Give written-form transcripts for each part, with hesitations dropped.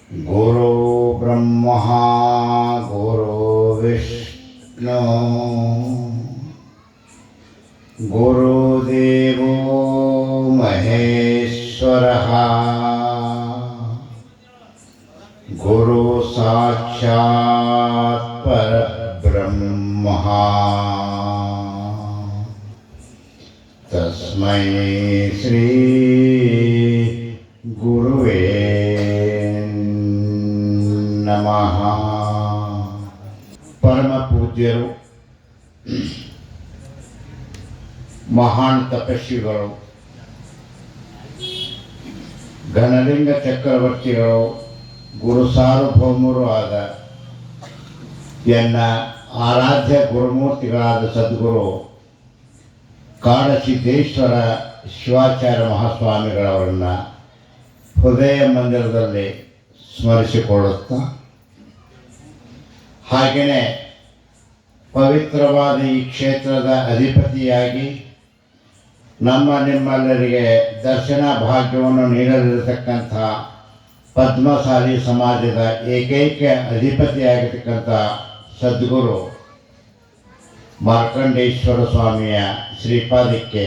ಗುರು ಬ್ರಹ್ಮ ಗುರು ವಿಷ್ಣು ಗುರುದೇವೋ ಮಹೇಶ್ವರ ಗುರು ಸಾಕ್ಷಾತ್ ಪರಬ್ರಹ್ಮ ತಸ್ಮೈ ಶ್ರೀ ಗುರುವೇ ನಮಃ. ಪರಮ ಪೂಜ್ಯರು, ಮಹಾನ್ ತಪಸ್ವಿಗಳು, ಘನಲಿಂಗ ಚಕ್ರವರ್ತಿಗಳು, ಗುರು ಸಾರ್ವಭೌಮರು ಆದ ಎನ್ನ ಆರಾಧ್ಯ ಗುರುಮೂರ್ತಿಗಳಾದ ಸದ್ಗುರು ಕಾಡಸಿದ್ದೇಶ್ವರ ಶಿವಾಚಾರ್ಯ ಮಹಾಸ್ವಾಮಿಗಳವರನ್ನು ಹೃದಯ ಮಂದಿರದಲ್ಲಿ ಸ್ಮರಿಸಿಕೊಳ್ಳುತ್ತಾ, ಹಾಗೆಯೇ ಪವಿತ್ರವಾದ ಈ ಕ್ಷೇತ್ರದ ಅಧಿಪತಿಯಾಗಿ ನಿಮ್ಮೆಲ್ಲರಿಗೆ ದರ್ಶನ ಭಾಗ್ಯವನ್ನು ನೀಡಲಿರತಕ್ಕಂಥ ಪದ್ಮಶಾಲಿ ಸಮಾಜದ ಏಕೈಕ ಅಧಿಪತಿಯಾಗಿರ್ತಕ್ಕಂಥ ಸದ್ಗುರು ಮಾರ್ಕಂಡೇಶ್ವರ ಸ್ವಾಮಿಯ ಶ್ರೀಪಾದಕ್ಕೆ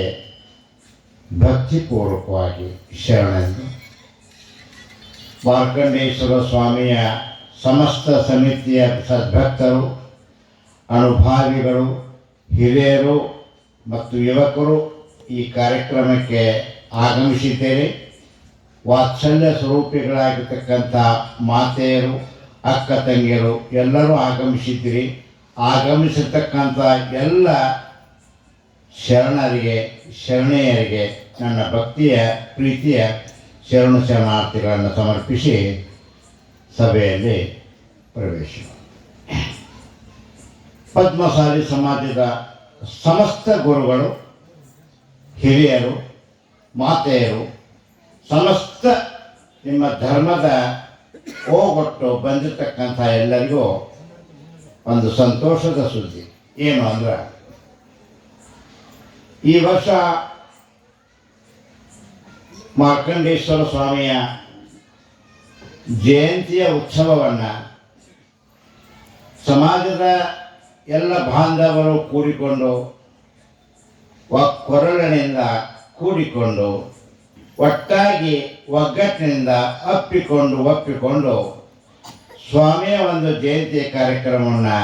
ಭಕ್ತಿಪೂರ್ವಕವಾಗಿ ಶರಣೆಂದು, ಮಾರ್ಕಂಡೇಶ್ವರ ಸ್ವಾಮಿಯ ಸಮಸ್ತ ಸಮಿತಿಯ ಸದ್ಭಕ್ತರು, ಅನುಭಾವಿಗಳು, ಹಿರಿಯರು ಮತ್ತು ಯುವಕರು ಈ ಕಾರ್ಯಕ್ರಮಕ್ಕೆ ಆಗಮಿಸಿದ್ದೇವೆ. ವಾತ್ಸಲ್ಯ ಸ್ವರೂಪಿಗಳಾಗಿರ್ತಕ್ಕಂಥ ಮಾತೆಯರು, ಅಕ್ಕ ತಂಗಿಯರು ಎಲ್ಲರೂ ಆಗಮಿಸಿದ್ದೀರಿ. ಆಗಮಿಸಿರ್ತಕ್ಕಂಥ ಎಲ್ಲ ಶರಣರಿಗೆ, ಶರಣೆಯರಿಗೆ ನನ್ನ ಭಕ್ತಿಯ ಪ್ರೀತಿಯ ಶರಣಾರ್ಥಿಗಳನ್ನು ಸಮರ್ಪಿಸಿ ಸಭೆಯಲ್ಲಿ ಪ್ರವೇಶ. ಪದ್ಮಶಾಲಿ ಸಮಾಜದ ಸಮಸ್ತ ಗುರುಗಳು, ಹಿರಿಯರು, ಮಾತೆಯರು, ಸಮಸ್ತ ನಿಮ್ಮ ಧರ್ಮದ ಹೋಗೊಟ್ಟು ಬಂದಿರತಕ್ಕಂಥ ಎಲ್ಲರಿಗೂ ಒಂದು ಸಂತೋಷದ ಸುದ್ದಿ ಏನು ಅಂದ್ರೆ, ಈ ವರ್ಷ ಮಾರ್ಕಂಡೇಶ್ವರ ಸ್ವಾಮಿಯ ಜಯಂತಿಯ ಉತ್ಸವವನ್ನು ಸಮಾಜದ ಎಲ್ಲ ಬಾಂಧವರು ಕೂಡಿಕೊಂಡು ಕೊರಳಿನಿಂದ ಕೂಡಿಕೊಂಡು ಒಟ್ಟಾಗಿ ಒಗ್ಗಟ್ಟಿನಿಂದ ಒಪ್ಪಿಕೊಂಡು ಸ್ವಾಮಿಯ ಒಂದು ಜಯಂತಿ ಕಾರ್ಯಕ್ರಮವನ್ನು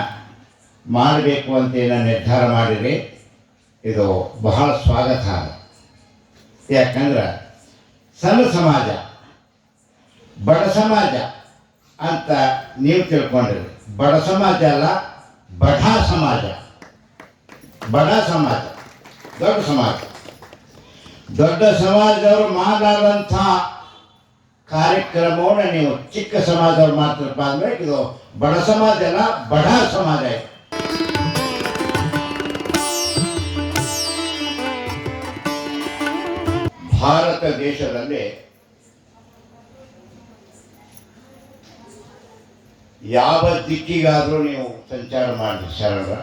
ಮಾಡಬೇಕು ಅಂತೇನು ನಿರ್ಧಾರ ಮಾಡಿರಿ. ಇದು ಬಹಳ ಸ್ವಾಗತ. ಯಾಕಂದ್ರೆ ಸಣ್ಣ ಸಮಾಜ, ಬಡ ಸಮಾಜ ಅಂತ ನೀವು ತಿಳ್ಕೊಂಡಿರಿ. ಬಡ ಸಮಾಜ ಅಲ್ಲ, ಬಡ ಸಮಾಜ. ಬಡ ಸಮಾಜ, ದೊಡ್ಡ ಸಮಾಜ. ದೊಡ್ಡ ಸಮಾಜದವರು ಮಾಡಲಾರಂಥ ಕಾರ್ಯಕ್ರಮವನ್ನು ನೀವು ಚಿಕ್ಕ ಸಮಾಜದವ್ರು ಮಾಡ್ತಿರಪ್ಪ ಅಂದರೆ ಇದು ಬಡ ಸಮಾಜ ಅಲ್ಲ, ಬಡ ಸಮಾಜ ಇದೆ. ಭಾರತ ದೇಶದಲ್ಲಿ ಯಾವ ದಿಕ್ಕಿಗಾದರೂ ನೀವು ಸಂಚಾರ ಮಾಡಿ, ಶರಣ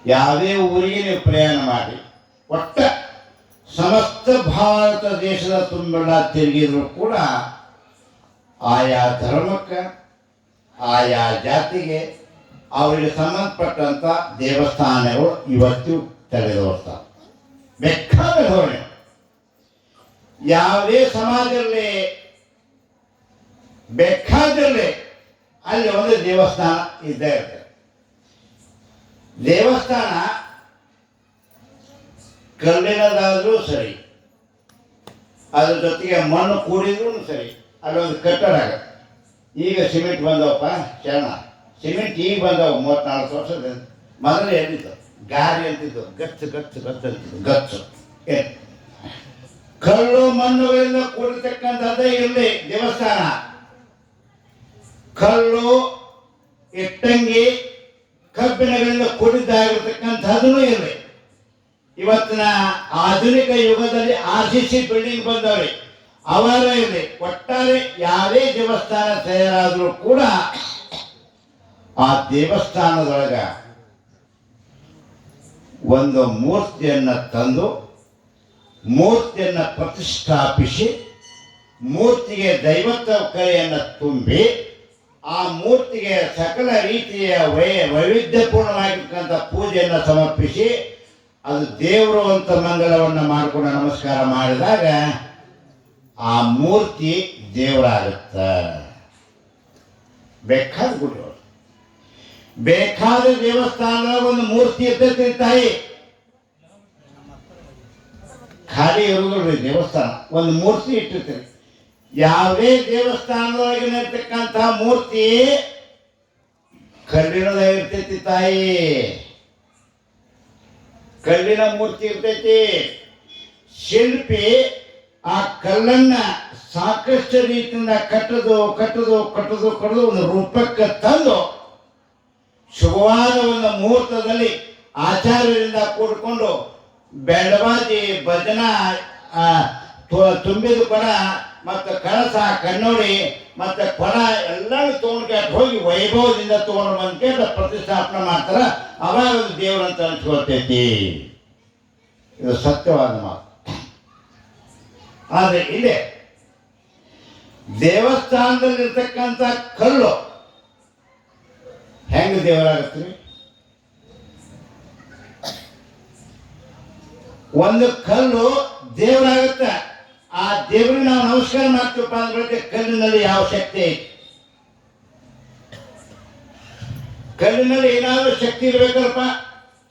ಯಾವುದೇ ಊರಿಗೆ ನೀವು ಪ್ರಯಾಣ ಮಾಡಿ, ಒಟ್ಟ ಸಮಸ್ತ ಭಾರತ ದೇಶದ ತುಂಬೆಲ್ಲ ತಿರುಗಿದ್ರು ಕೂಡ ಆಯಾ ಧರ್ಮಕ್ಕೆ, ಆಯಾ ಜಾತಿಗೆ ಅವರಿಗೆ ಸಂಬಂಧಪಟ್ಟಂಥ ದೇವಸ್ಥಾನಗಳು ಇವತ್ತು ತೆರೆದೋರ್ತಾವೆ. ಬೇಕಾದ ಧೋರಣೆ ಯಾವುದೇ ಸಮಾಜದಲ್ಲಿ ಬೇಕಾದಲ್ಲಿ ಅಲ್ಲಿ ಒಂದು ದೇವಸ್ಥಾನ ಇದ್ದೇ ಇರ್ತದೆ. ದೇವಸ್ಥಾನ ಕಲ್ಲಿನದಾದರೂ ಸರಿ, ಅದ್ರ ಜೊತೆಗೆ ಮಣ್ಣು ಕೂಡಿದ್ರೂ ಸರಿ, ಅಲ್ಲೊಂದು ಕಟ್ಟಡ ಆಗುತ್ತೆ. ಈಗ ಸಿಮೆಂಟ್ ಬಂದವಪ್ಪ ಶರಣ, ಸಿಮೆಂಟ್ ಈಗ ಬಂದವು. 34 ವರ್ಷದ ಮೊದಲು ಎಲ್ಲಿದ್ದು ಗಾರಿ ಅಂತಿದ್ದು, ಗಚ್ಚು ಗಚ್ಚು ಗಚ್ಚು ಅಂತಿದ್ದು, ಗಚ್ಚು ಕಲ್ಲು ಮಣ್ಣುಗಳಿಂದ ಕೂಡಿರ್ತಕ್ಕಂಥದ್ದೇ ಇರಲಿ ದೇವಸ್ಥಾನ. ಕಲ್ಲು, ಇಟ್ಟಂಗಿ, ಕಬ್ಬಿಣಗಳಿಂದ ಕೂಡಿದ್ದಾಗಿರ್ತಕ್ಕಂಥದ್ದೂ ಇರಲಿ. ಇವತ್ತಿನ ಆಧುನಿಕ ಯುಗದಲ್ಲಿ RCC ಬಿಲ್ಡಿಂಗ್ ಬಂದವ್ರಿ, ಅವರ ಇರಲಿ. ಒಟ್ಟಾರೆ ಯಾವುದೇ ದೇವಸ್ಥಾನ ತಯಾರಾದರೂ ಕೂಡ ಆ ದೇವಸ್ಥಾನದೊಳಗ ಒಂದು ಮೂರ್ತಿಯನ್ನು ತಂದು ಮೂರ್ತಿಯನ್ನು ಪ್ರತಿಷ್ಠಾಪಿಸಿ ಮೂರ್ತಿಗೆ ದೈವತ್ವತೆಯನ್ನು ತುಂಬಿ ಆ ಮೂರ್ತಿಗೆ ಸಕಲ ರೀತಿಯ ವೈವಿಧ್ಯಪೂರ್ಣವಾಗಿರ್ತಕ್ಕಂಥ ಪೂಜೆಯನ್ನು ಸಮರ್ಪಿಸಿ ಅದು ದೇವರು ಅಂತ ಮಂಗಳವನ್ನು ಮಾಡಿಕೊಂಡು ನಮಸ್ಕಾರ ಮಾಡಿದಾಗ ಆ ಮೂರ್ತಿ ದೇವರಾಗುತ್ತ. ಬೇಕಾದ ಗುಡಿಗಳು, ಬೇಕಾದ ದೇವಸ್ಥಾನದಾಗ ಒಂದು ಮೂರ್ತಿ ಇರ್ತೈತಿ ತಾಯಿ, ಖಾಲಿ ಇರುವುದಿಲ್ಲ ದೇವಸ್ಥಾನ, ಒಂದು ಮೂರ್ತಿ ಇಟ್ಟಿರ್ತೀವಿ. ಯಾವುದೇ ದೇವಸ್ಥಾನದೊಳಗಿನಿರ್ತಕ್ಕಂಥ ಮೂರ್ತಿ ಕಲ್ಲಿನದ ಇರ್ತೈತಿ ತಾಯಿ, ಕಲ್ಲಿನ ಮೂರ್ತಿ ಇರ್ತೈತಿ. ಶಿಲ್ಪಿ ಆ ಕಲ್ಲನ್ನ ಸಾಕಷ್ಟು ರೀತಿಯಿಂದ ಕಟ್ಟದು ಒಂದು ರೂಪಕ್ಕೆ ತಂದು ಶುಭವಾದ ಒಂದು ಮುಹೂರ್ತದಲ್ಲಿ ಆಚಾರ್ಯರಿಂದ ಕೂಡಿಕೊಂಡು ಬೆಳವಾದಿ ಭಜನ ತುಂಬಿದ ಕೊಡ ಮತ್ತು ಕಳಸ ಕನ್ನೋಡಿ ಮತ್ತು ಕೊಡ ಎಲ್ಲರೂ ತೊಗೊಂಡ್ಕೆ ಹೋಗಿ ವೈಭವದಿಂದ ತೊಗೊಂಡು ಬಂದ್ಕೆ ಪ್ರತಿಷ್ಠಾಪನೆ ಮಾಡ್ತಾರ. ಅವಾಗ ಒಂದು ದೇವರಂತ ಅನ್ಸ್ಕೊಳ್ತೈತಿ. ಇದು ಸತ್ಯವಾದ ಮಾತು. ಆದರೆ ಇಲ್ಲೇ ದೇವಸ್ಥಾನದಲ್ಲಿರ್ತಕ್ಕಂಥ ಕಲ್ಲು ಹೆಂಗೆ ದೇವರಾಗತ್ರಿ? ಒಂದು ಕಲ್ಲು ದೇವರಾಗುತ್ತೆ. ಆ ದೇವರಿಗೆ ನಾವು ನಮಸ್ಕಾರ ಮಾಡ್ತೀವಪ್ಪ ಅಂದ್ರೆ ಕಲ್ಲಿನಲ್ಲಿ ಯಾವ ಶಕ್ತಿ ಐತಿ? ಕಲ್ಲಿನಲ್ಲಿ ಏನಾದರೂ ಶಕ್ತಿ ಇರ್ಬೇಕಲ್ಪ.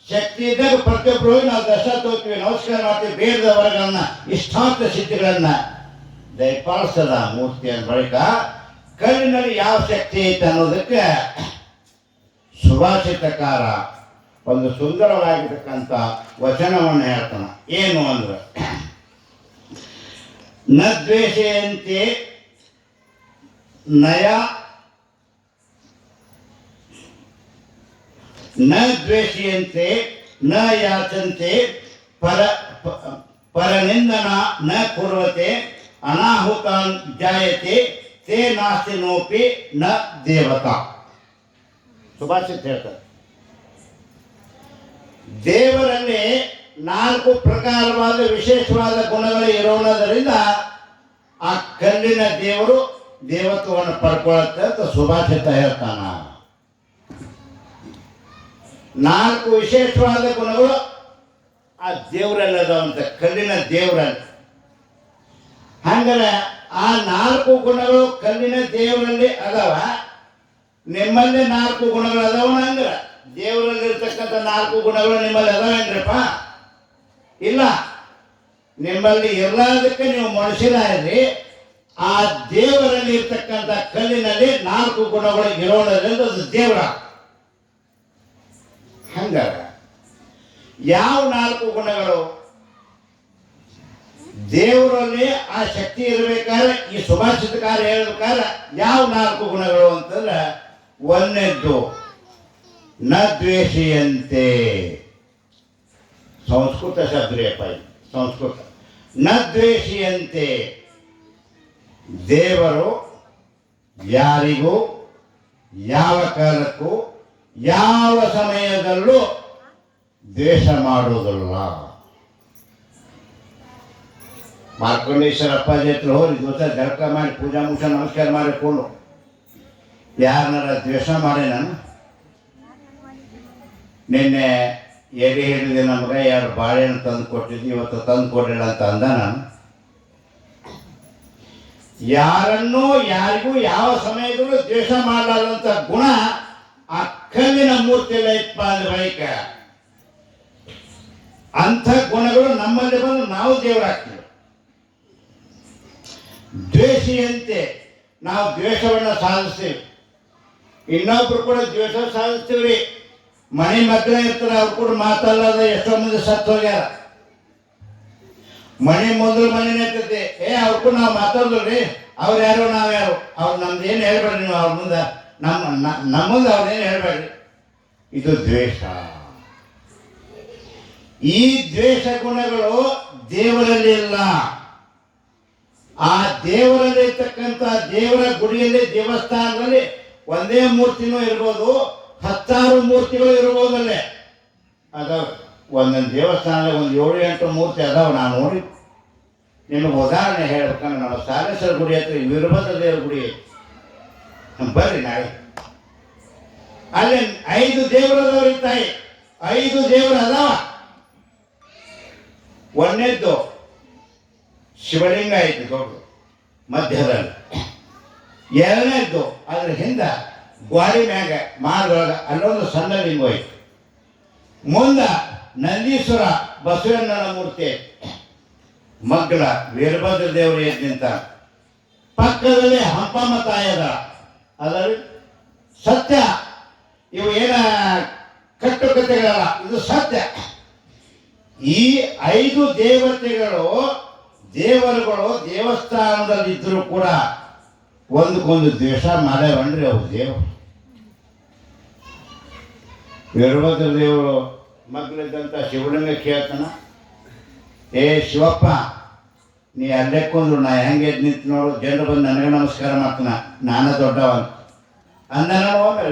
ಶಕ್ತಿ ಇದ್ದಾಗ ಪ್ರತಿಯೊಬ್ಬರು ನಾವು ದರ್ಶನ ತಗೋತೀವಿ, ನಮಸ್ಕಾರ ಮಾಡ್ತೀವಿ, ಬೇಡದ ವರಗಳನ್ನ, ಇಷ್ಟಾರ್ಥ ಸಿದ್ಧಿಗಳನ್ನ ದಯಪಾಲಿಸದ ಮೂರ್ತಿಯ ಬಳಿಕ ಕಲ್ಲಿನಲ್ಲಿ ಯಾವ ಶಕ್ತಿ ಐತೆ ಅನ್ನೋದಕ್ಕೆ ಸುಭಾಷಿತಕಾರ ಒಂದು ಸುಂದರವಾಗಿರ್ತಕ್ಕಂಥ ವಚನವನ್ನು ಹೇಳ್ತಾನೆ. ಏನು ಅಂದ್ರೆ, ನ ದ್ವೇಷೆಯಂತೆ ನಯ ನ ದ್ವೇಷಿಯಂತೆ ನ ಯಾಚಂತೆ ಪರನಿಂದನ ನ ಕುರ್ವತೆ ಅನಾಹುತಾನ್ ಜಾಯತೆ ತೇ ನಾಸ್ತಿ ನೋಪಿ ನ ದೇವತಾ. ಸುಭಾಷಿತ ಹೇಳ್ತಾರೆ, ದೇವರಲ್ಲಿ 4 ಪ್ರಕಾರವಾದ ವಿಶೇಷವಾದ ಗುಣಗಳು ಇರೋಣದರಿಂದ ಆ ಕಲ್ಲಿನ ದೇವರು ದೇವತ್ವವನ್ನು ಪಡ್ಕೊಳ್ಳುತ್ತೆ ಅಂತ ಸುಭಾಷಿತ ಹೇಳ್ತಾನ. 4 ವಿಶೇಷವಾದ ಗುಣಗಳು ಆ ದೇವರಲ್ಲಿ ಅದಾವಂತ, ಕಲ್ಲಿನ ದೇವರಲ್ಲಿ. ಹಂಗಾರೆ ಆ 4 ಗುಣಗಳು ಕಲ್ಲಿನ ದೇವರಲ್ಲಿ ಅದಾವ. ನಿಮ್ಮಲ್ಲಿ 4 ಗುಣಗಳು ಅದಾವ ಅಂದ್ರೆ ದೇವರಲ್ಲಿ ಇರ್ತಕ್ಕಂಥ 4 ಗುಣಗಳು ನಿಮ್ಮಲ್ಲಿ ಅದಾವೇನ್ರಪ್ಪ? ಇಲ್ಲ. ನಿಮ್ಮಲ್ಲಿ ಇರಲಾದಕ್ಕೆ ನೀವು ಮನುಷ್ಯರಾದ್ರಿ. ಆ ದೇವರಲ್ಲಿ ಇರ್ತಕ್ಕಂಥ ಕಲ್ಲಿನಲ್ಲಿ 4 ಗುಣಗಳು ಇರೋಣದ್ರಿಂದ ಅದು ದೇವರ. ಹಂಗಾರ ಯಾವ 4 ಗುಣಗಳು ದೇವರಲ್ಲಿ ಆ ಶಕ್ತಿ ಇರಬೇಕಾದ್ರೆ ಈ ಸುಭಾಷಿತಕಾರ ಹೇಳ್ಬೇಕಾದ್ರೆ ಯಾವ 4 ಗುಣಗಳು ಅಂತಂದ್ರೆ, ಒಂದನೇದ್ದು ನ ದ್ವೇಷಿಯಂತೆ. ಸಂಸ್ಕೃತ ಶಬ್ದಪ್ಪ ಇದು, ಸಂಸ್ಕೃತ. ನ ದ್ವೇಷಿಯಂತೆ, ದೇವರು ಯಾರಿಗೂ ಯಾವ ಕಾಲಕ್ಕೂ ಯಾವ ಸಮಯದಲ್ಲೂ ದ್ವೇಷ ಮಾಡುವುದಿಲ್ಲ. ಮಾರ್ಕೊಂಡೇಶ್ವರ ಅಪ್ಪಾಜಿ ಹತ್ರ ಹೋಗಿ ಇವತ್ತ ಜಳಕ ಮಾಡಿ ಪೂಜಾ ಮುಷ ನಮಸ್ಕಾರ ಮಾಡಿಕೊಂಡು ಯಾರನ್ನಾರ ದ್ವೇಷ ಮಾಡಿ ನಾನು ನಿನ್ನೆ ಎಡೆ ಹಿಡಿದು ನಮ್ಗೆ 2 ಬಾಳೆಹಣ್ಣು ತಂದು ಕೊಟ್ಟಿದ್ವಿ, ಇವತ್ತು ತಂದು ಕೊಡಲಿಲ್ಲ ಅಂತ ಅಂದ. ನಾನು ಯಾರನ್ನೂ ಯಾರಿಗೂ ಯಾವ ಸಮಯದಲ್ಲೂ ದ್ವೇಷ ಮಾಡಲಾರಂಥ ಗುಣ ಆ ಕಲ್ಲಿನ ಮೂರ್ತಿಯಲ್ಲಿ ಐತಪ್ಪ ಅಂದ್ರೆ ಬಳಿಕ ಅಂಥ ಗುಣಗಳು ನಮ್ಮಲ್ಲಿ ಬಂದು ನಾವು ದೇವರಾಗ್ತೀವಿ. ದ್ವೇಷಿಯಂತೆ ನಾವು ದ್ವೇಷವನ್ನು ಸಾಧಿಸ್ತೀವಿ, ಇನ್ನೊಬ್ರು ಕೂಡ ದ್ವೇಷ ಸಾಧಿಸ್ತೀವ್ರಿ. ಮನೆ ಮಕ್ಕಳ ಇರ್ತಾರೆ, ಅವ್ರು ಕೂಡ ಮಾತಾಡೋದ ಎಷ್ಟೋ ಮಂದಿ ಸತ್ತು ಹೋಗ್ಯಾರ. ಮನೆ ಮೊದಲು ಮನೆನೇ ಇರ್ತೈತಿ, ಅವ್ರು ಕೂಡ ನಾವು ಮಾತಾಡೋದ್ರಿ, ಅವ್ರು ಯಾರು ನಾವು ಯಾರು, ಅವ್ರು ನಮ್ದು ಏನು ಹೇಳ್ಬೇಡ್ರಿ, ನೀವು ಅವ್ರ ಮುಂದೆ ನಮ್ಮ ಮುಂದೆ ಅವ್ರನ್ನೇನು ಹೇಳ್ಬೇಡ್ರಿ. ಇದು ದ್ವೇಷ. ಈ ದ್ವೇಷ ಗುಣಗಳು ದೇವರಲ್ಲಿ ಇಲ್ಲ. ಆ ದೇವರಲ್ಲಿ ಇರ್ತಕ್ಕಂಥ ದೇವರ ಗುಡಿಯಲ್ಲಿ ದೇವಸ್ಥಾನದಲ್ಲಿ ಒಂದೇ ಮೂರ್ತಿನೂ ಇರ್ಬೋದು, 10 ಮೂರ್ತಿಗಳು ಇರ್ಬೋದಲ್ಲೇ ಅದಾವ. ಒಂದೊಂದು ದೇವಸ್ಥಾನದಲ್ಲಿ ಒಂದು 7-8 ಮೂರ್ತಿ ಅದಾವ. ನಾನು ನೋಡಿ ನಿಮಗೆ ಉದಾಹರಣೆ ಹೇಳ್ಬೇಕಂದ್ರೆ ನಮ್ಮ ಸಾಲೇಶ್ವರ ಗುಡಿ ಹತ್ರ ವೀರಭದ್ರ ದೇವರ ಗುಡಿ ಬರ್ರಿ ನಾಳೆ. ಅಲ್ಲಿ 5 ದೇವರದವ್ರು ಇರ್ತಾಯಿ. 5 ದೇವರು ಅದಾವ. ಒಂದನೇದ್ದು ಶಿವಲಿಂಗ ಐತಿ ದೊಡ್ಡದು ಮಧ್ಯದಲ್ಲಿ. ಎರಡನೇದ್ದು ಅದ್ರ ಹಿಂದೆ ಗ್ವಾಡಿ ಮ್ಯಾಗ ಮಾರದೊಳಗೆ ಅಲ್ಲೊಂದು ಸಣ್ಣ ಲಿಂಗ ಐತಿ. ಮುಂದೆ ನಂದೀಶ್ವರ ಬಸವಣ್ಣನ ಮೂರ್ತಿ ಐತಿ. ಮಗ್ಗಲ ವೀರಭದ್ರ ದೇವರು ಎದ್ದು ನಿಂತ. ಪಕ್ಕದಲ್ಲಿ ಹಂಪಮ್ಮ ತಾಯಿ ಅದ ಸತ್ಯ. ಇವು ಏನ ಕಟ್ಟುಕತೆಗಳಲ್ಲ, ಇದು ಸತ್ಯ. ಈ 5 ದೇವರುಗಳು ದೇವಸ್ಥಾನದಲ್ಲಿದ್ದರೂ ಕೂಡ ಒಂದಕ್ಕೊಂದು ದ್ವೇಷ ಮಾಡ್ಯಾವನ್ರಿ ಅವು ದೇವರು. ವೀರಭದ್ರ ದೇವರು ಮಗ್ಲಿದ್ದಂಥ ಶಿವಲಿಂಗ ಕೇಳ್ತಾನ, ಏ ಶಿವಪ್ಪ, ನೀ ಅಲ್ಲೇ ಕೊಂದ್ರು ನಾ ಹೆಂಗೆ ನಿಂತು ನೋಡು, ಜನರು ಬಂದು ನನಗೆ ನಮಸ್ಕಾರ ಮಾಡ್ತಾನ, ನಾನ ದೊಡ್ಡವ ಅಂದ.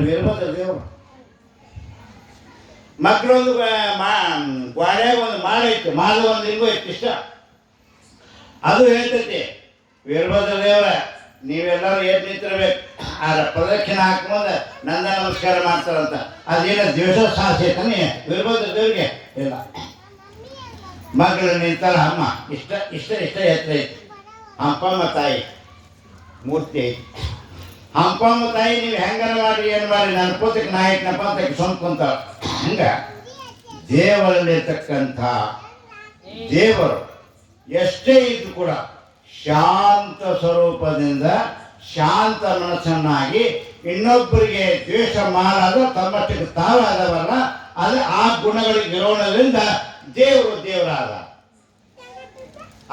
ವೀರಭದ್ರ ದೇವರು ಮಕ್ಕಳೊಂದು ಗ್ವಾಡ್ಯಾಗ ಒಂದು ಮಾಡ ಇತ್ತು, ಮಾದ ಒಂದು ಲಿಂಗು ಇತ್ತು ಇಷ್ಟ. ಅದು ಹೇಳ್ತೈತಿ, ವೀರಭದ್ರ ದೇವರ ನೀವೆಲ್ಲರೂ ಎದ್ದು ನಿಂತಿರ್ಬೇಕು, ಆ ಪ್ರದಕ್ಷಿಣೆ ಹಾಕ್ಕೊಂಡ್ ನಂದ ನಮಸ್ಕಾರ ಮಾಡ್ತಾರಂತ. ಅದೇನ ದ್ವೇಷ ಸಾಹಸೈತಾನೆ ವೀರಭದ್ರ ದೇವ್ರಿಗೆ ಇಲ್ಲ. ಮಗಳು ನಿಂತಾರ ಅಮ್ಮ, ಇಷ್ಟ ಎತ್ತರ ಐತಿ. ಹಂಪಮ್ಮ ತಾಯಿ ಮೂರ್ತಿ ಐತಿ. ಹಂಪಮ್ಮ ತಾಯಿ ನೀವು ಹೆಂಗಾರ ಮಾಡಿ ಏನು ಮಾಡಿ ನನ್ನ ಪೋತಕ್ಕೆ ನಾ ಇಟ್ಟನಪ್ಪ ಅಂತ ಸ್ವಂತ ಹಂಗ ದೇವರಲ್ಲಿರ್ತಕ್ಕಂಥ ದೇವರು ಎಷ್ಟೇ ಇದ್ದು ಕೂಡ ಶಾಂತ ಸ್ವರೂಪದಿಂದ ಶಾಂತ ಮನಸ್ಸನ್ನಾಗಿ ಇನ್ನೊಬ್ಬರಿಗೆ ದ್ವೇಷ ಮಾಡೋದು ತಮ್ಮಷ್ಟಕ್ಕೆ ತಾವಾದವಲ್ಲ, ಅದು ಆ ಗುಣಗಳಿಗೆ ಇರೋಣದಿಂದ ದೇವರಾದ.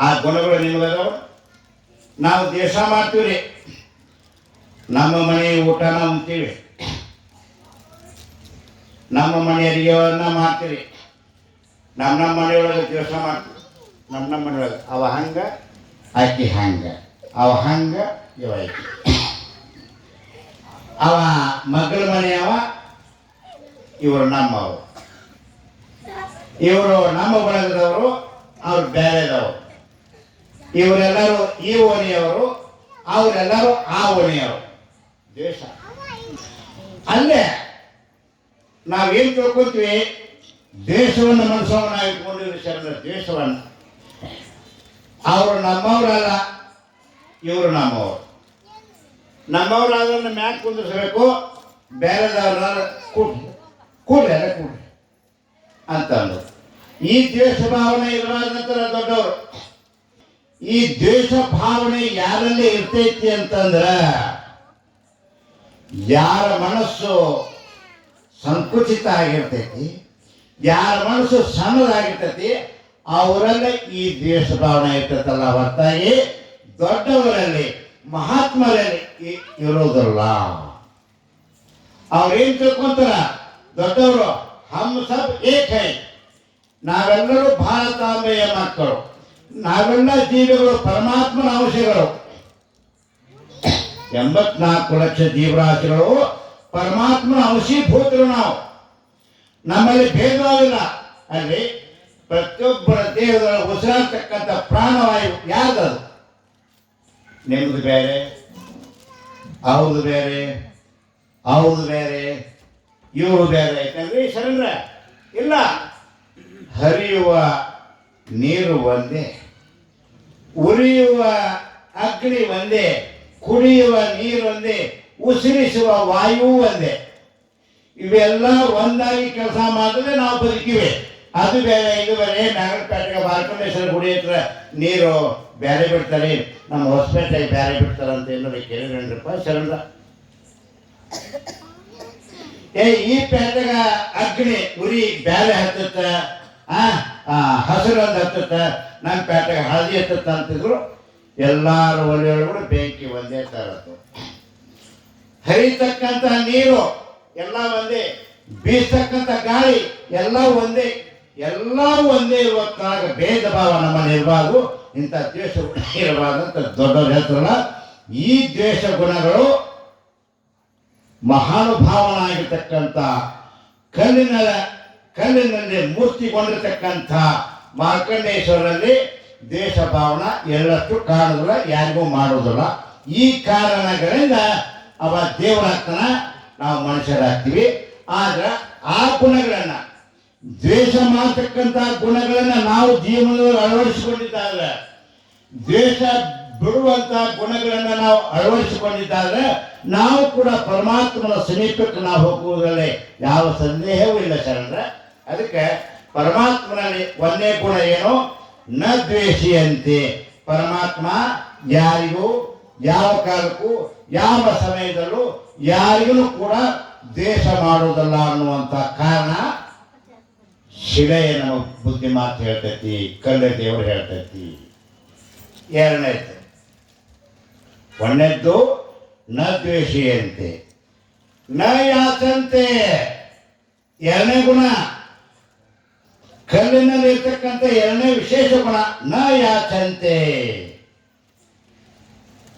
ಆ ಗುಣಗಳು ನಿಮಗದವ. ನಾವು ದ್ವೇಷ ಮಾಡ್ತೀವ್ರಿ, ನಮ್ಮ ಮನೆ ಊಟ ನಾವು ಉಣ್ತೀವಿ, ನಮ್ಮ ಮನೆ ಅಡಿಗೆವನ್ನ ಮಾಡ್ತೀವಿ, ನಮ್ಮ ಮನೆಯೊಳಗೆ ದ್ವೇಷ ಮಾಡ್ತೀವಿ. ನಮ್ಮ ಮನೆಯೊಳಗೆ ಅವ ಹಂಗ ಆಕಿ ಹಂಗ, ಅವ ಹಂಗ ಇವ ಆಕಿ. ಅವ ಮಗಳ ಮನೆಯವ, ಇವರು ನಮ್ಮವರು, ಇವರು ನಮ್ಮ ಬಳಗದವರು, ಅವ್ರು ಬೇರೆದವರು. ಇವರೆಲ್ಲರೂ ಈ ಓಣಿಯವರು, ಅವರೆಲ್ಲರೂ ಆ ಓಣಿಯವರು. ದೇಶ ಅಲ್ಲೇ ನಾವೇನು ತಿಳ್ಕೊತೀವಿ, ದೇಶವನ್ನು ಮನಸ್ಸನ್ನು ನಾವು ಇಟ್ಕೊಂಡಿವಿ ಶರಣ. ದೇಶವನ್ನು ಅವರು ನಮ್ಮವರಲ್ಲ, ಇವರು ನಮ್ಮವರು. ನಮ್ಮವರಾದ್ರನ್ನ ಮ್ಯಾಕ್ ಕುಂದಿಸ್ಬೇಕು, ಬೇರೆದವ್ರನ್ನ ಕೂಡ್ರಿ ಅಂತಂದ್ರು. ಈ ದ್ವೇಷ ಭಾವನೆ ಇರಲಾರ್ದ ನಂತರ ದೊಡ್ಡವರು. ಈ ದ್ವೇಷ ಭಾವನೆ ಯಾರಲ್ಲಿ ಇರ್ತೈತಿ ಅಂತಂದ್ರ, ಯಾರ ಮನಸ್ಸು ಸಂಕುಚಿತ ಆಗಿರ್ತೈತಿ, ಯಾರ ಮನಸ್ಸು ಸಣ್ಣದಾಗಿರ್ತೈತಿ, ಅವರಲ್ಲೇ ಈ ದ್ವೇಷ ಭಾವನೆ ಇರ್ತೈತಲ್ಲ ಹೊರತಾಗಿ ದೊಡ್ಡವರಲ್ಲಿ ಮಹಾತ್ಮರಲ್ಲಿ ಇರೋದಲ್ಲ. ಅವ್ರೇನ್ ತಿಳ್ಕೊಂತಾರ, ದೊಡ್ಡವರು ಹಮ್ ಸಬ್ ಏಕ್ ಹೈ, ನಾವೆಲ್ಲರೂ ಭಾರತಾಂಬೆಯ ಮಕ್ಕಳು, ನಾವೆಲ್ಲ ಜೀವಿಗಳು ಪರಮಾತ್ಮನ ಅಂಶಗಳು. 84 ಲಕ್ಷ ಜೀವರಾಶಿಗಳು ಪರಮಾತ್ಮನ ಅಂಶೀಭೂತರು ನಾವು. ನಮ್ಮಲ್ಲಿ ಭೇದವಿಲ್ಲ. ಅಲ್ಲಿ ಪ್ರತಿಯೊಬ್ಬರ ದೇಹದೊಳಗೆ ಉಸಿರಾಡ್ತಕ್ಕಂಥ ಪ್ರಾಣವಾಯು ಯಾರ್ದದು? ನಿಮ್ದು ಬೇರೆ, ಅವ್ರದ್ದು ಬೇರೆ, ಅವ್ರದ್ದು ಬೇರೆ, ಇವರು ಬೇರೆ ಐತಲ್ರಿ ಶರಣ್ರ? ಇಲ್ಲ. ಹರಿಯುವ ನೀರು ಒಂದೇ, ಉರಿಯುವ ಅಗ್ನಿ ಒಂದೇ, ಕುಡಿಯುವ ನೀರು ಒಂದೇ, ಉಸಿರಿಸುವ ವಾಯು ಒಂದೇ. ಇವೆಲ್ಲ ಒಂದಾಗಿ ಕೆಲಸ ಮಾಡಿದ್ರೆ ನಾವು ಬದುಕಿವೆ. ಅದು ಬೇರೆ, ಇದು ಬೇರೆ. ನಾಗರಪೇಟೆಗೆ ಮಾರ್ಕಂಡೇಶ್ವರ ಗುಡಿ ಹತ್ರ ನೀರು ಬೇರೆ ಬಿಡ್ತಾರೆ, ನಮ್ಮ ಹೊಸಪೇಟೆಗೆ ಬೇರೆ ಬಿಡ್ತಾರಂತ ಏನಾದ್ರು ಕೇಳಿದ್ರಪ್ಪ ಶರಣ್ರ? ಈ ಪೇಟೆಗ ಅಗ್ನಿ ಉರಿ ಬೇರೆ ಹತ್ತತ್ತ, ಹಸಿರು ಒಂದು ಹತ್ತತ್ತ, ನಮ್ಮ ಪೇಟೆಗೆ ಹಳದಿ ಹತ್ತತ್ತ ಅಂತಿದ್ರು. ಎಲ್ಲಾರು ಒಲೆಯೊಳಗೂ ಬೆಂಕಿ ಒಂದೇ ತರದ್ದು. ಹರಿತಕ್ಕಂಥ ನೀರು ಎಲ್ಲ ಒಂದೇ, ಬೀಸ್ತಕ್ಕಂಥ ಗಾಳಿ ಎಲ್ಲ ಒಂದೇ, ಎಲ್ಲರೂ ಒಂದೇ ಇರುವಾಗ ಭೇದ ಭಾವ ನಮ್ಮಲ್ಲಿ ಇರಬಾರ್ದು, ಇಂಥ ದ್ವೇಷ ಗುಣ ಇರಬಾರ್ದು ಅಂತ ದೊಡ್ಡವ್ರ ಹೇಳ್ತಾರಲ್ಲ. ಈ ದ್ವೇಷ ಗುಣಗಳು ಮಹಾನುಭಾವನಾಗಿರ್ತಕ್ಕಂಥ ಕಲ್ಲಿನಲ್ಲಿ ಮೂರ್ತಿಗೊಂಡಿರ್ತಕ್ಕಂಥ ಮಾರ್ಕಂಡೇಶ್ವರಲ್ಲಿ ದ್ವೇಷ ಭಾವನ ಎಳ್ಳಷ್ಟು ಕಾಣೋದಿಲ್ಲ, ಯಾರಿಗೂ ಮಾಡೋದಿಲ್ಲ. ಈ ಕಾರಣಗಳಿಂದ ಅವ ದೇವರಾಗ್ತಾನ, ನಾವು ಮನುಷ್ಯರಾಗ್ತೀವಿ. ಆದ್ರೆ ಆ ಗುಣಗಳನ್ನು, ದ್ವೇಷ ಮಾಡತಕ್ಕಂಥ ಗುಣಗಳನ್ನು ನಾವು ಜೀವನದಲ್ಲಿ ಅಳವಡಿಸಿಕೊಂಡಿದ್ದಾದ್ರೆ, ದ್ವೇಷ ಬಿಡುವಂತ ಗುಣಗಳನ್ನು ನಾವು ಅಳವಡಿಸಿಕೊಂಡಿದ್ದಾದ್ರೆ ನಾವು ಕೂಡ ಪರಮಾತ್ಮನ ಸಮೀಪಕ್ಕೆ ನಾವು ಹೋಗುವುದರಲ್ಲಿ ಯಾವ ಸಂದೇಹವೂ ಇಲ್ಲ ಶರಣರ. ಅದಕ್ಕೆ ಪರಮಾತ್ಮನಲ್ಲಿ ಒಂದೇ ಗುಣ ಏನು? ನ ದ್ವೇಷಿಯಂತೆ. ಪರಮಾತ್ಮ ಯಾರಿಗೂ ಯಾವ ಕಾಲಕ್ಕೂ ಯಾವ ಸಮಯದಲ್ಲೂ ಯಾರಿಗೂ ಕೂಡ ದ್ವೇಷ ಮಾಡುವುದಲ್ಲ ಅನ್ನುವಂಥ ಕಾರಣ ಶಿಲೆಯ ನಮ್ಮ ಬುದ್ಧಿ ಮಾತು ಹೇಳ್ತೈತಿ, ಕಲ್ಲು ದೇವರು ಹೇಳ್ತೈತಿ. ಎರಡನೇದು, ಒಂದನೇದ್ದು ನ ದ್ವೇಷಿಯಂತೆ ನ ಯಾಚಂತೆ. ಎರಡನೇ ಗುಣ, ಕಲ್ಲಿನಲ್ಲಿ ಇರ್ತಕ್ಕಂಥ ಎರಡನೇ ವಿಶೇಷ ಗುಣ ನ ಯಾಚಂತೆ.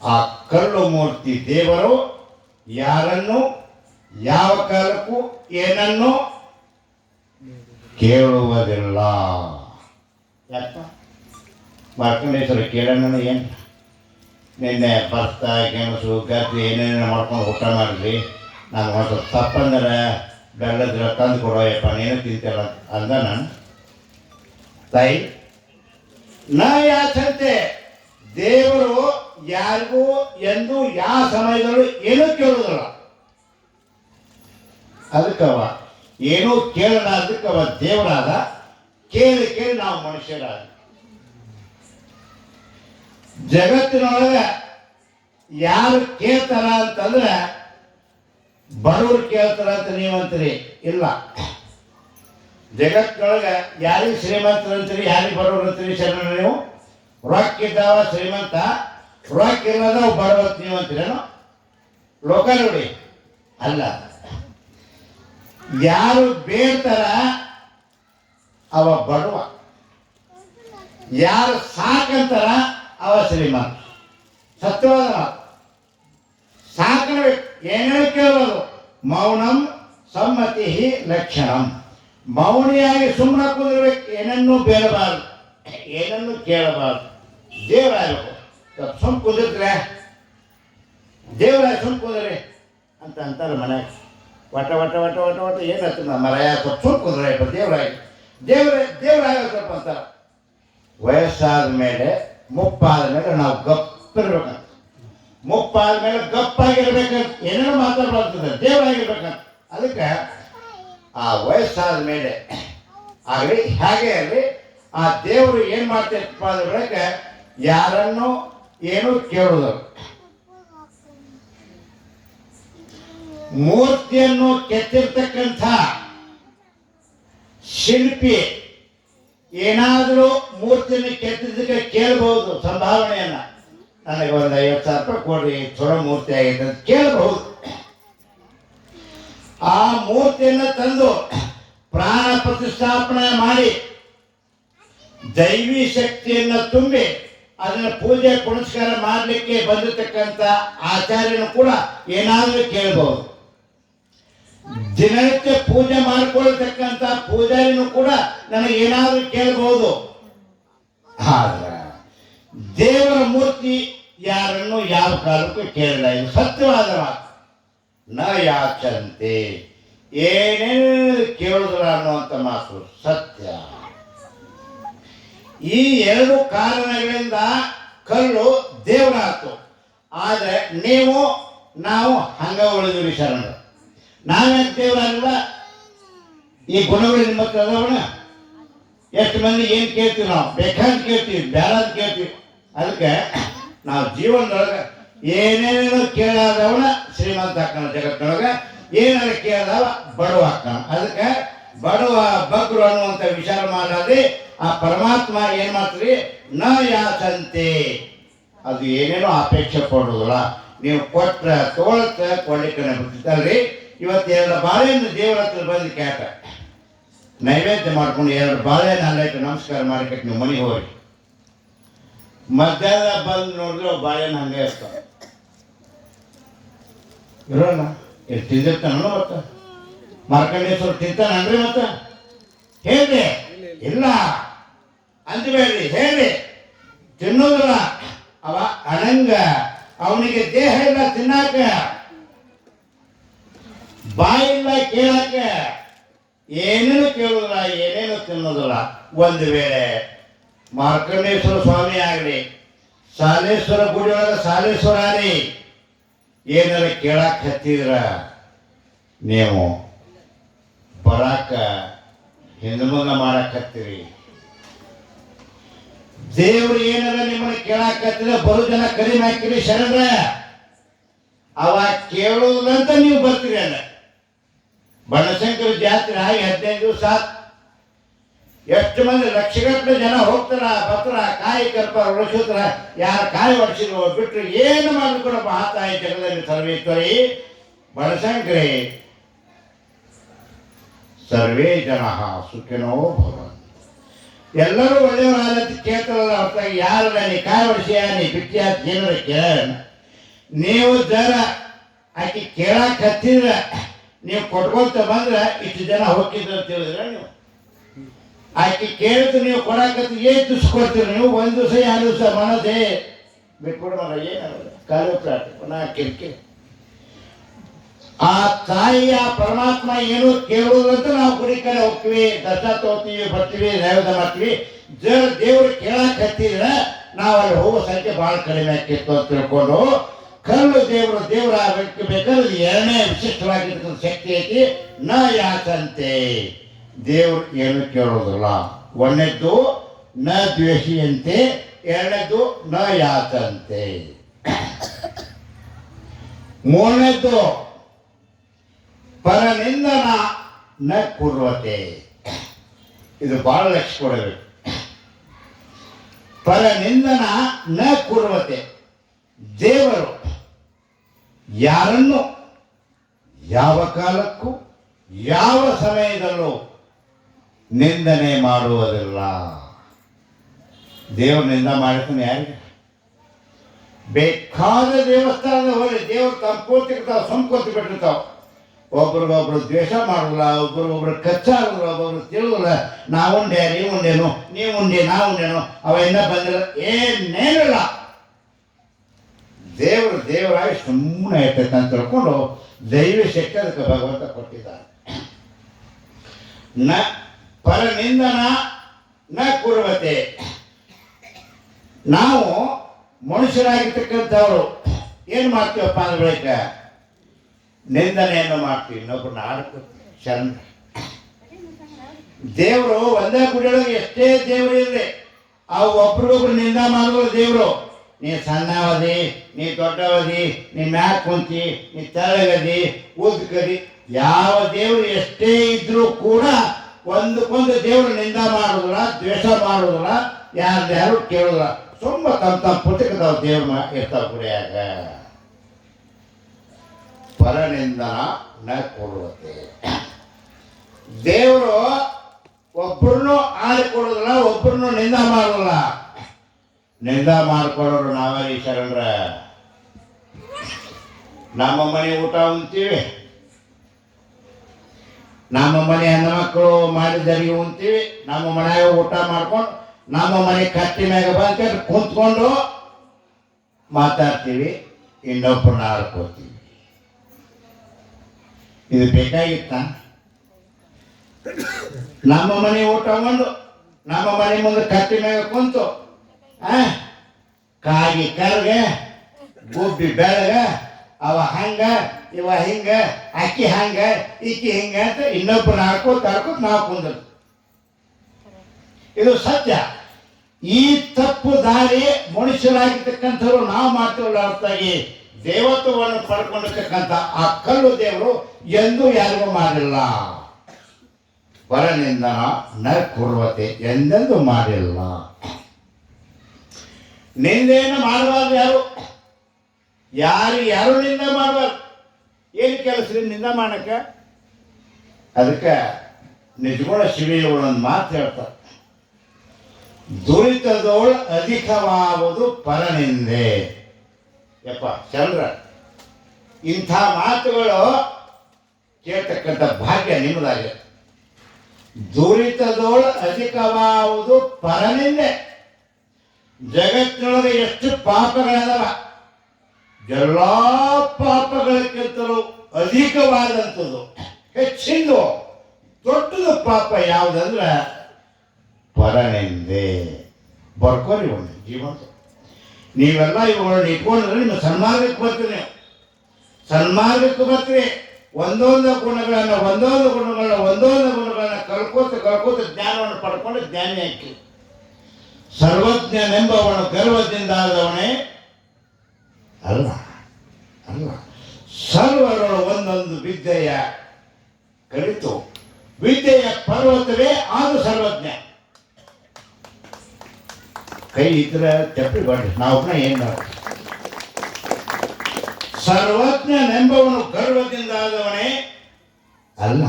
ಆ ಕಲ್ಲು ಮೂರ್ತಿ ದೇವರು ಯಾರನ್ನು ಯಾವ ಕಾಲಕ್ಕೂ ಏನನ್ನು ಕೇಳುವುದಿಲ್ಲ. ಯಾಕ ಮಾರ್ಕಂಡೇಶ್ವರ ಕೇಳೋಣ ಏನು? ನಿನ್ನೆ ಭತ್ತ ಗೆಣಸು ಗದ್ದೆ ಏನೇನು ಮಾಡ್ಕೊಂಡು ಊಟ ಮಾಡಿದ್ರಿ, ನಾನು ಒಂದು ತಪ್ಪಂದ್ರೆ ಬೆಲ್ಲದ್ರ ತಂದು ಕೊಡೋಯಪ್ಪ, ನೀನು ತಿಂತಲ್ಲ ಅಂದ. ನಾನು ತಾಯಿ ನ ಯಾಚಂತೆ, ದೇವರು ಯಾರಿಗೂ ಎಂದು ಯಾವ ಸಮಯದಲ್ಲೂ ಏನೂ ಕೇಳುವುದಿಲ್ಲ. ಅದಕ್ಕವ ಏನೂ ಕೇಳಲಾರ್ದಕ್ಕವ ದೇವರಾದ, ಕೇಳಿ ಕೇಳಿ ನಾವು ಮನುಷ್ಯರಾದ. ಜಗತ್ತಿನೊಳಗೆ ಯಾರು ಕೇಳ್ತಾರ ಅಂತಂದ್ರೆ ಬಡವರು ಕೇಳ್ತಾರ ಅಂತ ನೀವಂತೀರಿ, ಇಲ್ಲ. ಜಗತ್ತಿನೊಳಗೆ ಯಾರಿಗೆ ಶ್ರೀಮಂತರು ಅಂತೀರಿ, ಯಾರಿಗೆ ಬಡವರು ಅಂತೀರಿ ಶರಣ? ನೀವು ರೊಕ್ಕ ಇದ್ದಾವ ಶ್ರೀಮಂತ, ರೊಕ್ಕ ಇಲ್ಲದ ಬಡವತ್ ನೀವು ಅಂತೀರೇನು? ಲೋಕ ನೋಡಿ ಅಲ್ಲ. ಯಾರು ಬೇಡ್ತಾರ ಅವ ಬಡವ, ಯಾರು ಸಾಕಂತಾರ ಅವ ಶ್ರೀಮಂತ. ಸತ್ಯವಾದ ಮಾತು. ಸಾಕಬೇಕು, ಏನೇನು ಕೇಳೋದು. ಮೌನಂ ಸಮ್ಮತಿ ಲಕ್ಷಣಂ. ಮೌನಿಯಾಗಿ ಸುಮ್ಮನೆ ಕುಂದಿರ್ಬೇಕು, ಏನನ್ನೂ ಬೇಡಬಾರ್ದು, ಏನನ್ನು ಕೇಳಬಾರ್ದು. ದೇವರಾಗಬೇಕು. ಸುಮ್ ಕುಂದಿರ್ತಾರೆ, ದೇವರಾಗ ಸುಮ್ ಕುಂದ್ರಿ ಅಂತ ಅಂತಾರೆ ಮನ್ಯಾಗ. ವಟ ವಟ ವಟ ವಟ ವಟ ಏನು ಹತ್ತಿರ ಮರಯ ಸ್ವಲ್ಪ ಸುಮ್ ಕುಂದ್ರಪ್ಪ ದೇವರಾಗಿ, ದೇವರಾಗ ಸ್ವಲ್ಪ ಅಂತಾರೆ. ವಯಸ್ಸಾದ ಮೇಲೆ, ಮುಪ್ಪಾದ ಮೇಲೆ ನಾವು ಗಪ್ಪಿರ್ಬೇಕಂತ. ಮುಪ್ಪಾದ ಮೇಲೆ ಗಪ್ಪಾಗಿರ್ಬೇಕಂತ, ಏನೇನೋ ಮಾತಾಡ್ಬಾರ್ದು, ದೇವರಾಗಿರ್ಬೇಕಂತ. ಅದಕ್ಕೆ ಆ ವಯಸ್ಸಾದ ಮೇಲೆ ಆಗಲಿ ಹಾಗೆ ಆಗಲಿ ಆ ದೇವರು ಏನು ಮಾಡ್ತೈತಪ್ಪ ಅದ್ರ ಬೆಳಗ್ಗೆ ಯಾರನ್ನು ಏನೂ ಕೇಳುವುದು. ಮೂರ್ತಿಯನ್ನು ಕೆತ್ತಿರ್ತಕ್ಕಂಥ ಶಿಲ್ಪಿ ಏನಾದರೂ ಮೂರ್ತಿಯನ್ನು ಕೆತ್ತಿದ್ದಕ್ಕೆ ಕೇಳಬಹುದು ಸಂಭಾವನೆಯನ್ನ, ನನಗೆ ಒಂದು 50,000 ರೂಪಾಯಿ ಕೊಡ್ರಿ, ಚಲೋ ಮೂರ್ತಿ ಆಗೈತೆ ಅಂತ ಕೇಳಬಹುದು. ಆ ಮೂರ್ತಿಯನ್ನು ತಂದು ಪ್ರಾಣ ಪ್ರತಿಷ್ಠಾಪನೆ ಮಾಡಿ ದೈವಿ ಶಕ್ತಿಯನ್ನು ತುಂಬಿ ಅದನ್ನು ಪೂಜೆ ಪುನಸ್ಕಾರ ಮಾಡಲಿಕ್ಕೆ ಬಂದಿರತಕ್ಕಂಥ ಆಚಾರ್ಯನು ಕೂಡ ಏನಾದರೂ ಕೇಳಬಹುದು. ದಿನನಿತ್ಯ ಪೂಜೆ ಮಾಡಿಕೊಳ್ಳತಕ್ಕಂಥ ಪೂಜಾರಿನೂ ಕೂಡ ನನಗೆ ಏನಾದರೂ ಕೇಳಬಹುದು. ಆದ್ರೆ ದೇವರ ಮೂರ್ತಿ ಯಾರನ್ನು ಯಾವ ಕಾಲಕ್ಕೂ ಕೇಳಲ್ಲ. ಇದು ಸತ್ಯವಾದ ಮಾತು. ನ ಯಾಚಂತೆ, ಏನೇನು ಕೇಳುದಿಲ್ಲ ಅನ್ನುವಂಥ ಮಾತು ಸತ್ಯ. ಈ ಎರಡು ಕಾರಣಗಳಿಂದ ಕಲ್ಲು ದೇವರಾಯ್ತು. ಆದರೆ ನಾವು ಹಂಗ ಉಳಿದ್ವಿ ಶರಣರು. ನಾವ್ಯಾಕೆ ದೇವರಾಗಲ್ಲ? ಈ ಗುಣಗಳು ನಿಮ್ಮ ಹತ್ರ ಅದಾವಣ? ಎಷ್ಟು ಮಂದಿ ಏನು ಕೇಳ್ತೀವಿ? ನಾವು ಬೇಕಾದ್ ಕೇಳ್ತೀವಿ, ಬೇಡಾದ ಕೇಳ್ತೀವಿ. ಅದಕ್ಕೆ ನಾವು ಜೀವನದೊಳಗೆ ಏನೇನೇನೋ ಕೇಳಾದವನ ಶ್ರೀಮಂತ ಹಾಕೋಣ, ಜಗತ್ತಿನೊಳಗೆ ಏನಾರು ಕೇಳಿದವ ಬಡವ ಹಾಕೋಣ. ಅದಕ್ಕೆ ಬಡವ ಬಗ್ರು ಅನ್ನುವಂಥ ವಿಚಾರ ಮಾಡಾದ್ರೆ ಆ ಪರಮಾತ್ಮ ಏನು ಮಾಡ್ತೀರಿ? ನ ಯಾಚಂತೆ, ಅದು ಏನೇನೋ ಅಪೇಕ್ಷೆ ಪಡೋದಿಲ್ಲ. ನೀವು ಕೊಟ್ಟ ತೋಳಕ್ಕೆ ಕೊಡ್ಲಿಕ್ಕೆ ಬಿಡ್ತಿದ್ದಲ್ರಿ. ಇವತ್ತು 2 ಬಾಳೆಹಣ್ಣು ದೇವರ ಹತ್ರ ಬಂದು ಕ್ಯಾಟ ನೈವೇದ್ಯ ಮಾಡ್ಕೊಂಡು 2 ಬಾಳೆಹಣ್ಣು ಅಲ್ಲೈತೆ ನಮಸ್ಕಾರ ಮಾಡಿಕಟ್ಟು ನೀವು ಮನೆಗೆ ಹೋಗಿ ಮಧ್ಯಾಹ್ನ ಬಂದು ನೋಡಿದ್ರೆ ಬಾಳೆಹಣ್ಣು ಹಂಗೆ ಇರ್ತಾವೆ ಇರೋಲ್ಲ. ಎಷ್ಟು ತಿಂದಿರ್ತಾನ ಮತ್ತ ಮಾರ್ಕಂಡೇಶ್ವರ ತಿಂತಾನನ್ರಿ? ಮತ್ತ ಹೇಳಿ ಇಲ್ಲ ಅಂದ್ಬೇಡ್ರಿ, ಹೇಳಿ ತಿನ್ನೋದಿಲ್ಲ. ಅವ ಅನಂಗ, ಅವನಿಗೆ ದೇಹ ಇಲ್ಲ ತಿನ್ನಾಕ, ಬಾಯಿಲ್ಲ ಕೇಳಾಕ, ಏನೇನು ಕೇಳೋದಿಲ್ಲ, ಏನೇನು ತಿನ್ನೋದಿಲ್ಲ. ಒಂದು ವೇಳೆ ಮಾರ್ಕಂಡೇಶ್ವರ ಸ್ವಾಮಿ ಆಗಲಿ, ಸಾಲೇಶ್ವರ ಗುಡಿಯೊಳಗೆ ಸಾಲೇಶ್ವರ ಆಗಲಿ, ಏನಾರ ಕೇಳಾಕ ಹತ್ತಿದ್ರ ನೀವು ಬರಾಕ ಹಿಂದೆ ಮುಂದೆ ಮಾಡಕ್ ಹತ್ತೀರಿ. ದೇವ್ರು ಏನಾರ ನಿಮ್ಮನ್ನ ಕೇಳಾಕತ್ತಿದ್ರೆ ಬರೋ ಜನ ಕಡಿಮೆ ಹಾಕಿರಿ ಶರಣರ, ಅವ ಕೇಳೋದಂತ ನೀವು ಬರ್ತೀರಿ. ಅಲ್ಲ ಬನಶಂಕರ ಜಾತ್ರೆ ಆಗಿ 15 ದಿವಸ ಎಷ್ಟು ಮಂದಿ ಲಕ್ಷಗಟ್ಟಲೆ ಜನ ಹೋಗ್ತಾರ, ಬರ್ತಾರ, ಕಾಯಿ ಕರ್ಪಾರ, ಒಳಸೋತಾರ. ಯಾರು ಕಾಯಿ ಒಡಿಸಿದ್ರು ಬಿಟ್ಟರು ಏನು ಮಾಡಿದ್ರು ಕೂಡ ಮಹಾತಾಯಿ ಜಗದಲ್ಲಿ ಸರ್ವೇಶ್ವರಿ ಬನಶಂಕರಿ ಸರ್ವೇ ಜನ ಸುಖಿನೋ ಭವ. ಎಲ್ಲರೂ ಒಳ್ಳೆಯವರಾದ ಕೇಳ್ತಾರಲ್ಲ, ಹೊರತಾಗಿ ಯಾರು ನೀ ಕಾಯಿ ಒಡಿಸಿಯ, ನೀ ಬಿಟ್ಟಿಯ ಏನಾರ ಕೇಳ. ನೀವು ಜರ ಆಕೆ ಕೇಳಕ್ಕೆ ಹತ್ತಿದ್ರೆ ನೀವು ಕೊಟ್ಕೊಂತ ಬಂದ್ರೆ ಇಷ್ಟು ಜನ ಹೋಗಿದ್ರು ಅಂತ ಹೇಳಿದ್ರೆ, ನೀವು ಆಕೆ ಕೇಳಿದ್ರೆ ನೀವು ಕೊಡಕತ್ತಿ ಏನು ತುಸ್ಕೊಡ್ತೀರಿ ನೀವು? 1 ದಿವಸ 2 ದಿವಸ ಮನಸ್ಸೇ ಬಿಟ್ಬಿಡು ಮರ, ಏನಾಗಲ್ಲ. ಕಾಲು ಪ್ರಾಟ ಪುನಃ ಕಿರಿಕಿ. ಆ ತಾಯಿಯ ಪರಮಾತ್ಮ ಏನು ಕೇಳುವುದಂತ ನಾವು ಗುಡಿ ಕಡೆ ಹೋಗ್ತೀವಿ, ದರ್ಶನ ತಗೋತೀವಿ, ಬರ್ತೀವಿ, ನೈವೇದ್ಯ ಮಾಡ್ತೀವಿ. ದೇವ್ರು ಕೇಳಕ್ಕೆ ಹತ್ತಿದ್ರೆ ನಾವು ಅಲ್ಲಿ ಹೋಗೋ ಸಂಖ್ಯೆ ಭಾಳ ಕಡಿಮೆ ಆಗ್ತಿತ್ತು ಅಂತ ತಿಳ್ಕೊಂಡು, ಕಲ್ಲು ದೇವರು ದೇವರ ಬೇಕಾದ್ರೆ ಎರಡನೇ ವಿಶಿಷ್ಟವಾಗಿರ್ತಕ್ಕಂಥ ಶಕ್ತಿ ಐತಿ. ನ ಯಾತಂತೆ, ದೇವ್ರು ಏನು ಕೇಳೋದಿಲ್ಲ. ಒಂದನೇದ್ದು ನ ದ್ವೇಷಿಯಂತೆ, ಎರಡನೇದ್ದು ನ ಯಾತಂತೆ, ಮೂರನೇದ್ದು ಪರನಿಂದನ ನ ಕುರ್ವತೆ. ಇದು ಬಹಳ ಲಕ್ಷ ಕೊಡಬೇಕು. ಪರನಿಂದನ ನ ಕುರ್ವತೆ, ದೇವರು ಯಾರನ್ನು ಯಾವ ಕಾಲಕ್ಕೂ ಯಾವ ಸಮಯದಲ್ಲೂ ನಿಂದನೆ ಮಾಡುವುದಿಲ್ಲ. ದೇವ್ರ ನಿಂದ ಮಾಡ್ತಾನೆ ಯಾರಿಗೆ ಬೇಕಾದ ದೇವಸ್ಥಾನದ ಹೋಗಿ ದೇವ್ರು ತಂಪೋತಿರ್ತಾವ, ಸಂಕೋತಿ ಬಿಟ್ಟಿರ್ತಾವ. ಒಬ್ರಿಗೊಬ್ರು ದ್ವೇಷ ಮಾಡೋಲ್ಲ, ಒಬ್ರಿಗೊಬ್ರು ಕಚ್ಚಾಡಲ್ಲ, ಒಬ್ಬೊಬ್ರು ತಿಳಿದಿಲ್ಲ. ನಾವುಂಡೆ ನೀವುಂಡೇನು, ನೀವುಂಡೆ ನಾವುಂಡೇನು, ಅವ ಇನ್ನ ಬಂದಿಲ್ಲ, ಏನೇನಿಲ್ಲ. ದೇವರು ದೇವರಾಗಿ ಸುಮ್ಮನೆ ಇರ್ತೈತೆ ಅಂತ ತಿಳ್ಕೊಂಡು ದೈವ ಶಕ್ತಿ ಅದಕ್ಕೆ ಭಗವಂತ ಕೊಟ್ಟಿದ್ದಾನೆ. ನ ಪರನಿಂದನ ನ ಕುರ್ವತೆ. ನಾವು ಮನುಷ್ಯರಾಗಿರ್ತಕ್ಕಂಥವ್ರು ಏನು ಮಾಡ್ತೀವಪ್ಪ ಅಂದ್ರೆ ಬಳಿಕ ನಿಂದನೆಯನ್ನು ಮಾಡ್ತೀವಿ, ಇನ್ನೊಬ್ಬರನ್ನ ಆಡ್ಕೊತೀವಿ. ಶರಣ ದೇವರು ಒಂದೇ ಗುಡಿಯೊಳಗೆ ಎಷ್ಟೇ ದೇವರು ಇರಲಿ, ಅವು ಒಬ್ರಿಗೊಬ್ರು ನಿಂದ ಮಾಡುವ ದೇವರು. ನೀ ಸಣ್ಣವದಿ, ನೀ ದೊಡ್ಡವದಿ, ನೀ ಮ್ಯಾಕ್ ಕುಂತಿ, ನೀ ತೆಳಗದಿ, ಉದ್ಕದಿ, ಯಾವ ದೇವರು ಎಷ್ಟೇ ಇದ್ರೂ ಕೂಡ ಒಂದಕ್ಕೊಂದು ದೇವರು ನಿಂದ ಮಾಡೋದಿಲ್ಲ, ದ್ವೇಷ ಮಾಡೋದಿಲ್ಲ, ಯಾರು ಕೇಳೋದಿಲ್ಲ. ತುಂಬ ತಮ್ಮ ಪುಸ್ತಕದವ ದೇವ್ರ ಇರ್ತಾವ ಗುಡಿಯಾಗ. ಪರನಿಂದನ ನ ಕೊಡುವತೆ. ದೇವರು ಒಬ್ಬರನ್ನು ಆಡಿಕೊಡೋದಿಲ್ಲ, ಒಬ್ಬರನ್ನು ನಿಂದ ಮಾಡೋದಿಲ್ಲ. ನಿಂದ ಮಾಡ್ಕೊಳ್ಳೋರು ನಾವೇ ಶರಣರ. ನಮ್ಮ ಮನೆ ಊಟ ಉಣ್ತೀವಿ, ನಮ್ಮ ಮನೆ ಹೆಣ್ಮಕ್ಳು ಮಾಡಿದರಿಗೆ ಉಣ್ತೀವಿ, ನಮ್ಮ ಮನೆಯಾಗ ಊಟ ಮಾಡ್ಕೊಂಡು ನಮ್ಮ ಮನೆ ಕಟ್ಟಿ ಮ್ಯಾಗ ಬಂದು ಕುಂತ್ಕೊಂಡು ಮಾತಾಡ್ತೀವಿ, ಇನ್ನೊಬ್ಬರನ್ನ ಆಡ್ಕೋತೀವಿ. ಇದು ಬೇಕಾಗಿತ್ತ? ನಮ್ಮ ಮನೆ ಊಟ ಉಂಡು ನಮ್ಮ ಮನೆ ಮುಂದೆ ಕಟ್ಟಿ ಮ್ಯಾಗ ಕುಂತು ಕಾಗಿ ಕರ್ಗೆ ಗುಬ್ಬಿ ಬೆಳಗ, ಅವ ಹಂಗ ಇವ ಹಿಂಗ, ಅಕ್ಕಿ ಹಂಗ ಈಕಿ ಹಿಂಗ ಅಂತ ಇನ್ನೊಬ್ಬರನ್ನ ಆಡ್ಕೋತ ನಾವು ಕುಂದ್ರು. ಇದು ಸತ್ಯ. ಈ ತಪ್ಪು ದಾರಿ ಮನುಷ್ಯರಾಗಿರ್ತಕ್ಕಂಥವ್ರು ನಾವು ಮಾಡ್ತೀವಲ್ಲ, ಹೊರತಾಗಿ ದೇವತ್ವವನ್ನು ಪಡ್ಕೊಂಡಿರ್ತಕ್ಕಂಥ ಆ ಕಲ್ಲು ದೇವರು ಎಂದೂ ಯಾರಿಗೂ ಮಾಡಿಲ್ಲ. ಪರನಿಂದ ನ ಕುರ್ವತೆ, ಎಂದೆಂದು ಮಾಡಿಲ್ಲ. ನಿಂದೇನು ಮಾಡಬಾರ್ದು, ಯಾರು ನಿಂದ ಮಾಡಬಾರ್ದು. ಏನು ಕೆಲಸ ನಿಂದ ಮಾಡಕ್ಕ? ಅದಕ್ಕೆ ನಿಜಗುಣ ಶಿವಿಗಳು ಒಂದು ಮಾತು ಹೇಳ್ತಾರೆ, ದುರಿತದೋಳು ಅಧಿಕವಾಗುವುದು ಪರನಿಂದೆ. ಯಪ್ಪ ಚಂದ್ರ, ಇಂಥ ಮಾತುಗಳು ಕೇಳ್ತಕ್ಕಂಥ ಭಾಗ್ಯ ನಿಮ್ಮದಾಗಿದೆ. ದುರಿತದೋಳು ಅಧಿಕವಾಗುವುದು ಪರನಿಂದೆ. ಜಗತ್ತಿನೊಳಗೆ ಎಷ್ಟು ಪಾಪಗಳದಾವ, ಎಲ್ಲ ಪಾಪಗಳಕ್ಕಿಂತಲೂ ಅಧಿಕವಾದಂಥದ್ದು, ಹೆಚ್ಚಿಂದು ದೊಡ್ಡದು ಪಾಪ ಯಾವುದಂದ್ರೆ ಪರನಿಂದೆ. ಬರ್ಕೋರಿ ಒಂದು ಜೀವನ. ನೀವೆಲ್ಲ ಇವುಗಳನ್ನ ಇಟ್ಕೊಂಡ್ರೆ ನಿಮ್ಮ ಸನ್ಮಾರ್ಗಕ್ಕೆ ಬರ್ತೀರಿ. ನೀವು ಸನ್ಮಾರ್ಗಕ್ಕೆ ಬರ್ತೀರಿ. ಒಂದೊಂದು ಗುಣಗಳನ್ನ ಕಳ್ಕೋತ ಜ್ಞಾನವನ್ನು ಪಡ್ಕೊಂಡು ಜ್ಞಾನಿ ಹಾಕಿ. ಸರ್ವಜ್ಞನೆಂಬವನು ಗರ್ವದಿಂದ ಆದವನೇ ಅಲ್ಲ ಅಲ್ಲ. ಸರ್ವರೊಳು ಒಂದೊಂದು ವಿದ್ಯೆಯ ಕಲಿತು ವಿದ್ಯೆಯ ಪರ್ವತವೇ ಆದು ಸರ್ವಜ್ಞ. ಕೈ ಇದ್ರೆ ಚಪ್ಪಿ ಬಡ್ರಿ, ನಾವೊಬ್ಬನ ಏನ್ ಮಾಡ್ತೀವಿ. ಸರ್ವಜ್ಞನೆಂಬವನು ಗರ್ವದಿಂದ ಆದವನೇ ಅಲ್ಲ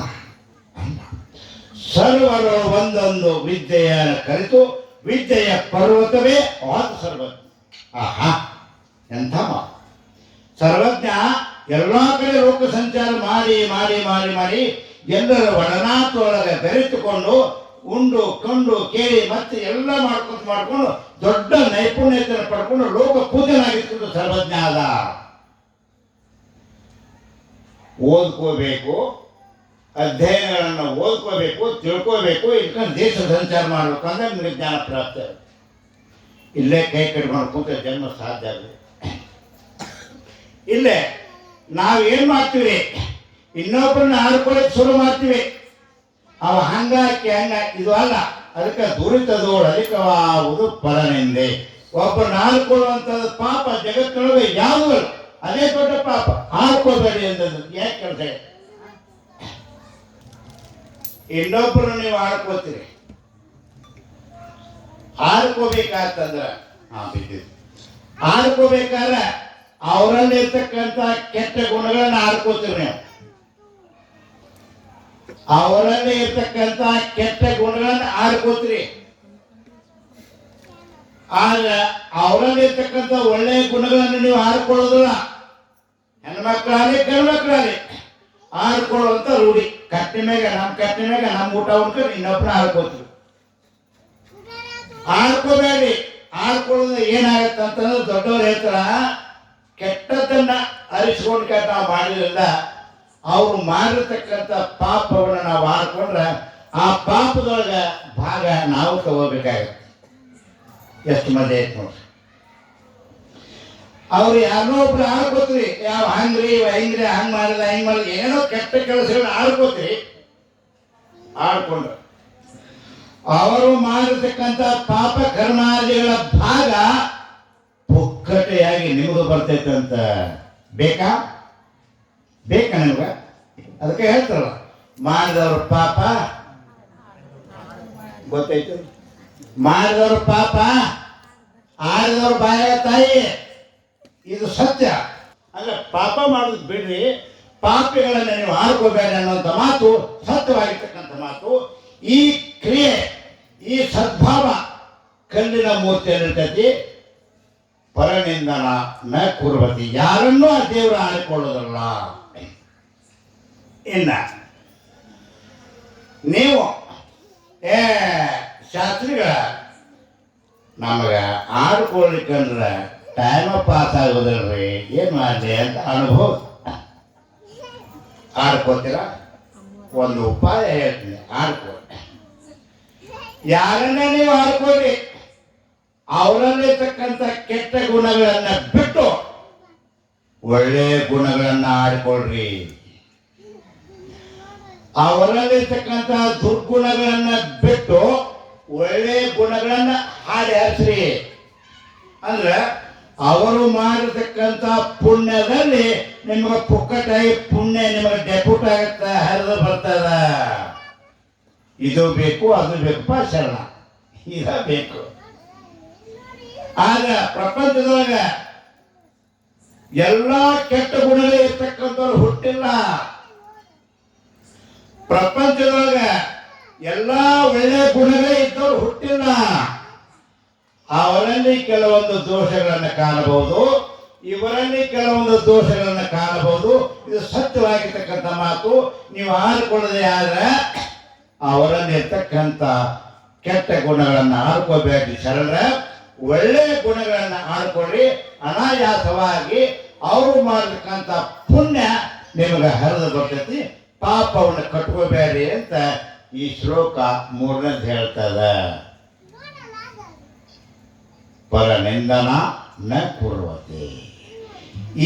ಅಲ್ಲ. ಸರ್ವರೊಳು ಒಂದೊಂದು ವಿದ್ಯೆಯ ಕಲಿತು ವಿದ್ಯೆಯ ಪರ್ವತವೇ ಆದು ಸರ್ವಜ್ಞ. ಆಹಾ, ಎಂಥ ಮಾತು. ಸರ್ವಜ್ಞ ಎಲ್ಲ ಕಡೆ ಲೋಕ ಸಂಚಾರ ಮಾಡಿ ಮಾಡಿ ಮಾಡಿ ಮಾಡಿ ಎಲ್ಲರ ಒಡನಾಟದೊಳಗೆ ಬೆರೆತುಕೊಂಡು ಉಂಡು ಕೊಂಡು ಕೇಳಿ ಮತ್ತೆ ಎಲ್ಲ ಮಾಡ್ಕೊಂಡು ದೊಡ್ಡ ನೈಪುಣ್ಯತೆಯನ್ನು ಪಡ್ಕೊಂಡು ಲೋಕ ಪೂಜನಾಗಿತ್ತು ಸರ್ವಜ್ಞ ಆದ. ಓದ್ಕೋಬೇಕು, ಅಧ್ಯಯನಗಳನ್ನು ಓದ್ಕೋಬೇಕು, ತಿಳ್ಕೋಬೇಕು, ಇಟ್ಕೊಂಡು ದೇಶ ಸಂಚಾರ ಮಾಡಬೇಕು ಅಂದ್ರೆ ನಿಮಗೆ ಜ್ಞಾನ ಪ್ರಾಪ್ತಿ. ಇಲ್ಲೇ ಕೈ ಕಟ್ಕೊಂಡು ಕೂತ ಜನ್ಮ ಸಾಧ್ಯ ಆಗಿದೆ. ಇಲ್ಲೇ ನಾವೇನು ಮಾಡ್ತೀವಿ, ಇನ್ನೊಬ್ಬರನ್ನ ಆಡ್ಕೊಳ್ಳೋಕೆ ಶುರು ಮಾಡ್ತೀವಿ. ಅವ ಹಂಗಾಕಿ ಇದು ಅಲ್ಲ. ಅದಕ್ಕೆ ದುರಿತದೋಳು ಅಧಿಕವಾಗುವುದು ಪರನಿಂದೆ. ಒಬ್ಬರನ್ನ ಆಡ್ಕೊಳ್ಳುವಂಥದ್ದು ಪಾಪ ಜಗತ್ತಿನೊಳಗೆ ಯಾವುದೂ ಅಲ್ಲ, ಅದೇ ದೊಡ್ಡ ಪಾಪ. ಆಡ್ಕೋಬೇಡಿ ಅಂದದ್ದು ಯಾಕೆ ಕೆಲಸ? ಇನ್ನೊಬ್ಬರು ನೀವು ಆಡ್ಕೋತೀರಿ. ಆಡ್ಕೋಬೇಕಾತಂದ್ರ ಆಡ್ಕೋಬೇಕಾದ್ರೆ ಅವರಲ್ಲಿರ್ತಕ್ಕಂಥ ಕೆಟ್ಟ ಗುಣಗಳನ್ನ ಆಡ್ಕೋತೀರಿ ನೀವು. ಅವರಲ್ಲಿ ಇರ್ತಕ್ಕಂಥ ಕೆಟ್ಟ ಗುಣಗಳನ್ನ ಆಡ್ಕೋತೀರಿ. ಆದ್ರೆ ಅವರಲ್ಲಿ ಇರ್ತಕ್ಕಂಥ ಒಳ್ಳೆಯ ಗುಣಗಳನ್ನು ನೀವು ಆಡ್ಕೊಳ್ಳೋದಿಲ್ಲ. ಹೆಣ್ಮಕ್ಳಾಗಲಿ ಗಂಡ್ಮಕ್ಳಾಗಲಿ ಆಡ್ಕೊಳ್ಳುವಂತ ರೂಢಿ. ಕಟ್ಟಿನ ಮ್ಯಾಗ ನಮ್ಮ ಊಟ ಉಣ್ಕೊಂಡು ಇನ್ನೊಬ್ಬನ ಆಡ್ಕೋತೀವಿ. ಆಡ್ಕೋಬೇಡಿ. ಆಡ್ಕೊಳ್ಳೋದು ಏನಾಗತ್ತೆ ಅಂತಂದ್ರೆ ದೊಡ್ಡವ್ರು ಹೇಳ್ತಾರ, ಕೆಟ್ಟದನ್ನ ಅರಿಸ್ಕೊಂಡು ನಾವು ಮಾಡಿದ್ರಿಂದ ಅವ್ರು ಮಾಡಿರ್ತಕ್ಕಂಥ ಪಾಪವನ್ನು ನಾವು ಆಡ್ಕೊಂಡ್ರೆ ಆ ಪಾಪದೊಳಗೆ ಭಾಗ ನಾವು ತಗೋಬೇಕಾಗತ್ತೆ. ಎಷ್ಟು ಮಂದಿ ಐತೆ ನೋಡ್ರಿ. ಅವ್ರು ಯಾರನ್ನೋ ಒಬ್ರು ಆಡ್ಕೋತೀರಿ, ಯಾವ ಹಂಗ್ರಿ ಹಿಂಗ್ರಿ ಹಂಗ್ ಮಾಡಿದ ಹಿಂಗ್ ಮಾಡಿದ ಏನೋ ಕೆಟ್ಟ ಕೆಲಸಗಳನ್ನ ಆಡ್ಕೋತೀರಿ. ಆಡ್ಕೊಂಡ್ರೆ ಅವರು ಮಾಡಿರ್ತಕ್ಕಂಥ ಪಾಪ ಕರ್ಮಾದಿಗಳ ಭಾಗ ಪುಕ್ಕಟೆಯಾಗಿ ನಿಮಗೂ ಬರ್ತೈತೆ ಅಂತ ಬೇಕಾ ನಿಮ್ಗೆ? ಅದಕ್ಕೆ ಹೇಳ್ತಾರಲ್ಲ, ಮಾಡಿದವ್ರ ಪಾಪ ಗೊತ್ತೈತು, ಮಾಡಿದವ್ರ ಪಾಪ ಆಡಿದವ್ರ ಬಾಯ ತಾಯಿ. ಇದು ಸತ್ಯ. ಅಂದ್ರೆ ಪಾಪ ಮಾಡೋದು ಬಿಡ್ರಿ, ಪಾಪಿಗಳನ್ನ ನೀವು ಆಡ್ಕೋಬೇಡ ಅನ್ನೋಂಥ ಮಾತು ಸತ್ಯವಾಗಿರ್ತಕ್ಕಂಥ ಮಾತು. ಈ ಕ್ರಿಯೆ, ಈ ಸದ್ಭಾವ ಕಲ್ಲಿನ ಮೂರ್ತಿಯಲ್ಲಿರ್ತೈತಿ. ಪರನಿಂದನ ನ ಕುರ್ವತಿ, ಯಾರನ್ನೂ ಆ ದೇವರು ಆಡಿಕೊಳ್ಳೋದಲ್ಲ. ಇನ್ನ ನೀವು ಶಾಸ್ತ್ರಿಗಳ ನಮಗೆ ಆಡ್ಕೊಳ್ಳಿಕ್ಕಂದ್ರೆ ಟೈಮ ಪಾಸ್ ಆಗೋದಿಲ್ರಿ, ಏನು ಮಾಡಲಿ ಅಂತ ಅನುಭವ. ಆಡ್ಕೋತೀರ? ಒಂದು ಉಪಾಯ ಹೇಳ್ತೀನಿ, ಆಡ್ಕೊಳ್ಳಿ. ಯಾರನ್ನೇ ನೀವು ಆಡ್ಕೊಳ್ಳಿ, ಅವರಲ್ಲಿರ್ತಕ್ಕಂಥ ಕೆಟ್ಟ ಗುಣಗಳನ್ನ ಬಿಟ್ಟು ಒಳ್ಳೆಯ ಗುಣಗಳನ್ನ ಆಡ್ಕೊಳ್ರಿ. ಅವರಲ್ಲಿರ್ತಕ್ಕಂಥ ದುರ್ಗುಣಗಳನ್ನ ಬಿಟ್ಟು ಒಳ್ಳೆಯ ಗುಣಗಳನ್ನ ಹಾಡಿ ಹರಿಸ್ರಿ. ಅಂದ್ರೆ ಅವರು ಮಾಡಿರ್ತಕ್ಕಂಥ ಪುಣ್ಯದಲ್ಲಿ ನಿಮಗೆ ಪುಕ್ಕಟಾಗಿ ಪುಣ್ಯ ನಿಮಗೆ ಡೆಪ್ಯೂಟ್ ಆಗತ್ತ, ಹರಿದು ಬರ್ತದ. ಇದು ಬೇಕು ಅದು ಬೇಕಪ್ಪ ಶರಣ, ಇದ ಬೇಕು. ಆಗ ಪ್ರಪಂಚದೊಳಗ ಎಲ್ಲ ಕೆಟ್ಟ ಗುಣಗಳೇ ಇರ್ತಕ್ಕಂಥವ್ರು ಹುಟ್ಟಿಲ್ಲ. ಪ್ರಪಂಚದೊಳಗ ಎಲ್ಲ ಒಳ್ಳೆಯ ಗುಣಗಳೇ ಇದ್ದವ್ರು ಹುಟ್ಟಿಲ್ಲ. ಅವರಲ್ಲಿ ಕೆಲವೊಂದು ದೋಷಗಳನ್ನು ಕಾಣಬಹುದು, ಇವರಲ್ಲಿ ಕೆಲವೊಂದು ದೋಷಗಳನ್ನು ಕಾಣಬಹುದು. ಇದು ಸತ್ಯವಾಗಿರ್ತಕ್ಕಂಥ ಮಾತು. ನೀವು ಆಡ್ಕೊಳ್ಳದೆ ಆದ್ರೆ ಅವರಲ್ಲಿ ಇರ್ತಕ್ಕಂಥ ಕೆಟ್ಟ ಗುಣಗಳನ್ನು ಆಡ್ಕೋಬೇಡಿ ಶರಣ. ಒಳ್ಳೆಯ ಗುಣಗಳನ್ನು ಆಡ್ಕೊಳ್ಳಿ. ಅನಾಯಾಸವಾಗಿ ಅವರು ಮಾಡತಕ್ಕಂಥ ಪುಣ್ಯ ನಿಮಗೆ ಹರಿದು ಬರ್ತೈತಿ. ಪಾಪವನ್ನು ಕಟ್ಕೋಬೇಡಿ ಅಂತ ಈ ಶ್ಲೋಕ 3ನೇದು ಹೇಳ್ತದ. ಪರನಿಂದನ ನ ಕುರ್ವತೆ.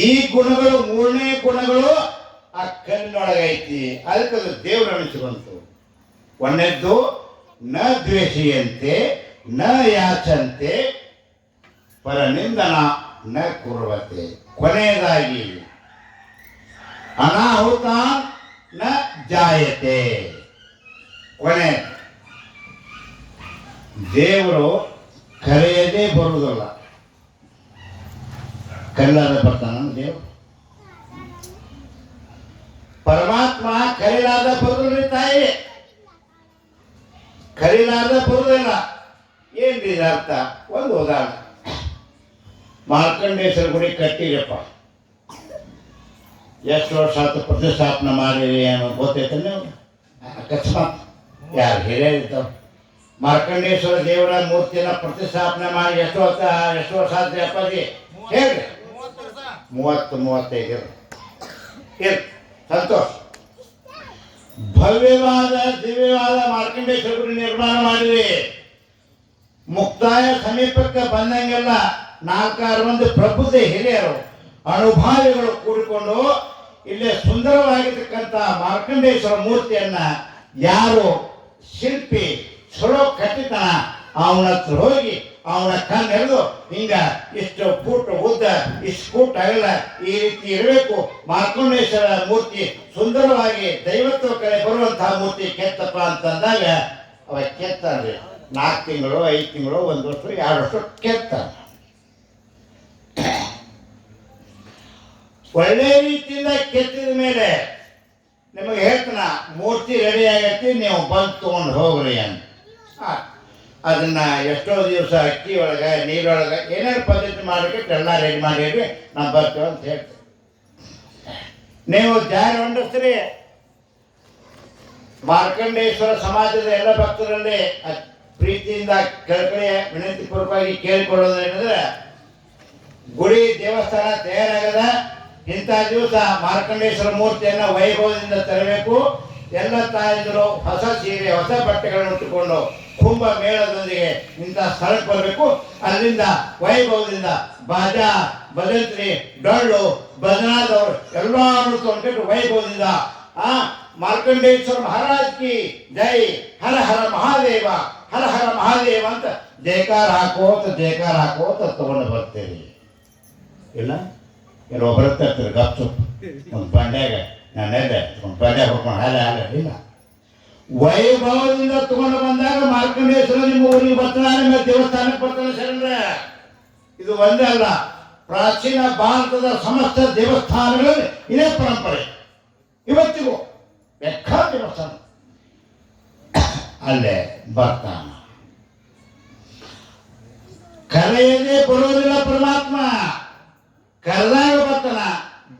ಈ ಗುಣಗಳು 3ನೇ ಗುಣಗಳು ಆ ಕಲ್ಲಿನೊಳಗೈತಿ. ಅದಕ್ಕೆ ಅದು ದೇವರು ಅನಿಸಿಕೊಂತು. ಒಂದನೇದ್ದು ನ ದ್ವೇಷಿಯಂತೆ ನ ಯಾಚಂತೆ ಪರನಿಂದನ ನ ಕುರ್ವತೆ. ಕೊನೆಯದಾಗಿ ಅನಾಹುತ ನ ಜಾಯತೆ. ಕೊನೆ ದೇವರು ಕರೆಯದೇ ಬರುವುದಿಲ್ಲ. ಕರೆಯಲಾದ ಬರ್ತಾನ ದೇವರು. ಪರಮಾತ್ಮ ಕರೆಯಲಾದ ಬರುವುದಿಲ್ಲ. ತಾಯಿ ಕರೆಯಲಾದ ಬರುವುದಿಲ್ಲ. ಏನ್ರಿ ಇದು ಅರ್ಥ? ಒಂದು ಉದಾಹರಣೆ, ಮಾರ್ಕಂಡೇಶ್ವರ ಗುಡಿ ಕಟ್ಟಿರಪ್ಪ, ಎಷ್ಟು ವರ್ಷ ಆಯ್ತು ಪ್ರತಿಷ್ಠಾಪನೆ ಮಾಡಿರಿ ಏನೋ ಗೊತ್ತೈತೆ ನೀವು? ಅಕಸ್ಮಾತ್ ಯಾರು ಹಿರಿಯರಿರ್ತಾವ. ಮಾರ್ಕಂಡೇಶ್ವರ ದೇವರ ಮೂರ್ತಿಯನ್ನು ಪ್ರತಿಷ್ಠಾಪನೆ ಮಾಡಿ ಎಷ್ಟು ವರ್ಷ ಆದ್ರಿ ಅಪ್ಪಾಜಿ ಹೇಳ್ರಿ? 30-35 ಇರ್ ಸಂತೋಷ. ಭವ್ಯವಾದ ದಿವ್ಯವಾದ ಮಾರ್ಕಂಡೇಶ್ವರ ಗುಡಿ ನಿರ್ಮಾಣ ಮಾಡಿರಿ. ಮುಕ್ತಾಯ ಸಮೀಪಕ್ಕೆ ಬಂದಂಗೆಲ್ಲ 4-6 ಮಂದಿ ಪ್ರಬುದ್ಧ ಹಿರಿಯರು ಅನುಭಾವಿಗಳು ಕೂಡಿಕೊಂಡು ಇಲ್ಲಿ ಸುಂದರವಾಗಿರ್ತಕ್ಕಂಥ ಮಾರ್ಕಂಡೇಶ್ವರ ಮೂರ್ತಿಯನ್ನ ಯಾರು ಶಿಲ್ಪಿ ಚಲೋ ಕಟ್ಟಿತಾನ ಅವನ ಹತ್ರ ಹೋಗಿ ಅವನ ಕಣ್ಣೆರೆದು ಹಿಂಗ ಇಷ್ಟು ಫೂಟ್ ಉದ್ದ, ಇಷ್ಟು ಫೂಟ್ ಅಗಲ, ಈ ರೀತಿ ಇರಬೇಕು ಮಾರ್ಕಂಡೇಶ್ವರ ಮೂರ್ತಿ ಸುಂದರವಾಗಿ ದೈವತ್ವ ಕಡೆ ಬರುವಂತಹ ಮೂರ್ತಿ ಕೆತ್ತಪ್ಪ ಅಂತಂದಾಗ ಅವ ಕೆತ್ತಾನ್ರಿ. 4 ತಿಂಗಳು 5 ತಿಂಗಳು 1 ವರ್ಷ 2 ವರ್ಷ ಕೆತ್ತಾನ. ಒಳ್ಳೆ ರೀತಿಯಿಂದ ಕೆತ್ತಿದ ಮೇಲೆ ನಿಮಗೆ ಹೇಳ್ತಾನ ಮೂರ್ತಿ ರೆಡಿ ಆಗೈತಿ, ನೀವು ಬಂದು ತೊಗೊಂಡು ಹೋಗ್ರಿ ಅಂತ. ಅದನ್ನ ಎಷ್ಟೋ ದಿವಸ ಅಕ್ಕಿ ಒಳಗೆ ನೀರೊಳಗೆ ಏನೇನು ಪದ್ಧತಿ ಮಾಡಬೇಕು ಎಲ್ಲ ರೆಡಿ ಮಾಡಿರಿ, ನಾವು ಬರ್ತೀವಿ ಅಂತ ಹೇಳ್ತೀವಿ. ನೀವು ಜಾರಿ ಹೊಂಡಿಸ್ತೀರಿ. ಮಾರ್ಕಂಡೇಶ್ವರ ಸಮಾಜದ ಎಲ್ಲ ಭಕ್ತರಲ್ಲಿ ಪ್ರೀತಿಯಿಂದ ಕೆಳಕಡೆ ವಿನಂತಿ ಪೂರ್ವಕವಾಗಿ ಕೇಳಿಕೊಳ್ಳೋದೇನೆಂದ್ರೆ, ಗುಡಿ ದೇವಸ್ಥಾನ ತಯಾರಾಗದ ಇಂಥ ದಿವಸ ಮಾರ್ಕಂಡೇಶ್ವರ ಮೂರ್ತಿಯನ್ನು ವೈಭವದಿಂದ ತರಬೇಕು. ಎಲ್ಲ ತಾಯಂದಿರು ಹೊಸ ಸೀರೆ ಹೊಸ ಬಟ್ಟೆಗಳನ್ನು ಉಟ್ಟುಕೊಂಡು ಕುಂಭ ಮೇಳದೊಂದಿಗೆ ಇಂಥ ಸ್ಥಳಕ್ಕೆ ಬರಬೇಕು. ಅಲ್ಲಿಂದ ವೈಭವದಿಂದ ಬಾಜಾ ಭಜಂತ್ರಿ ಡೊಳ್ಳು ಭಜನಾದವರು ಎಲ್ಲರೂ ತೊಗೊಂಡು ವೈಭವದಿಂದ ಮಾರ್ಕಂಡೇಶ್ವರ ಮಹಾರಾಜ್ ಕಿ ಜೈ, ಹರ ಹರ ಮಹಾದೇವ, ಹರ ಹರ ಮಹಾದೇವ ಅಂತ ಜಯಕಾರ ಹಾಕೋತ ತಗೊಂಡು ಬರ್ತೇವೆ. ಇಲ್ಲ ಏನು ಒಬ್ಬರ ತರ್ತೀರಿ ಗಪ್ಸು ಒಂದು ಬಂಡ್ಯಾಗ ನಾನೆಲ್ಲ ಒಂದು ಬಂಡ್ಯಾಗ ಹೋಗ್ಕೊಂಡು ಹಾಲೆ ಇಲ್ಲ. ವೈಭವದಿಂದ ತಗೊಂಡು ಬಂದಾಗ ಮಾರ್ಕಂಡೇಶ್ವರ ನಿಮ್ಮ ಊರಿಗೆ ಬರ್ತಾನೆ, ನಿಮ್ಮ ದೇವಸ್ಥಾನಕ್ಕೆ ಬರ್ತಾನೆ ಶರಣ್ರ. ಇದು ಒಂದೇ ಅಲ್ಲ, ಪ್ರಾಚೀನ ಭಾರತದ ಸಮಸ್ತ ದೇವಸ್ಥಾನಗಳಲ್ಲಿ ಇದೇ ಪರಂಪರೆ. ಇವತ್ತಿಗೂ ಬೇಕಾದ ದೇವಸ್ಥಾನ ಅಲ್ಲೇ ಬರ್ತಾನ. ಕರೆಯದೇ ಬರೋದಿಲ್ಲ ಪರಮಾತ್ಮ, ಕರೆದಾಗ ಬರ್ತಾನ.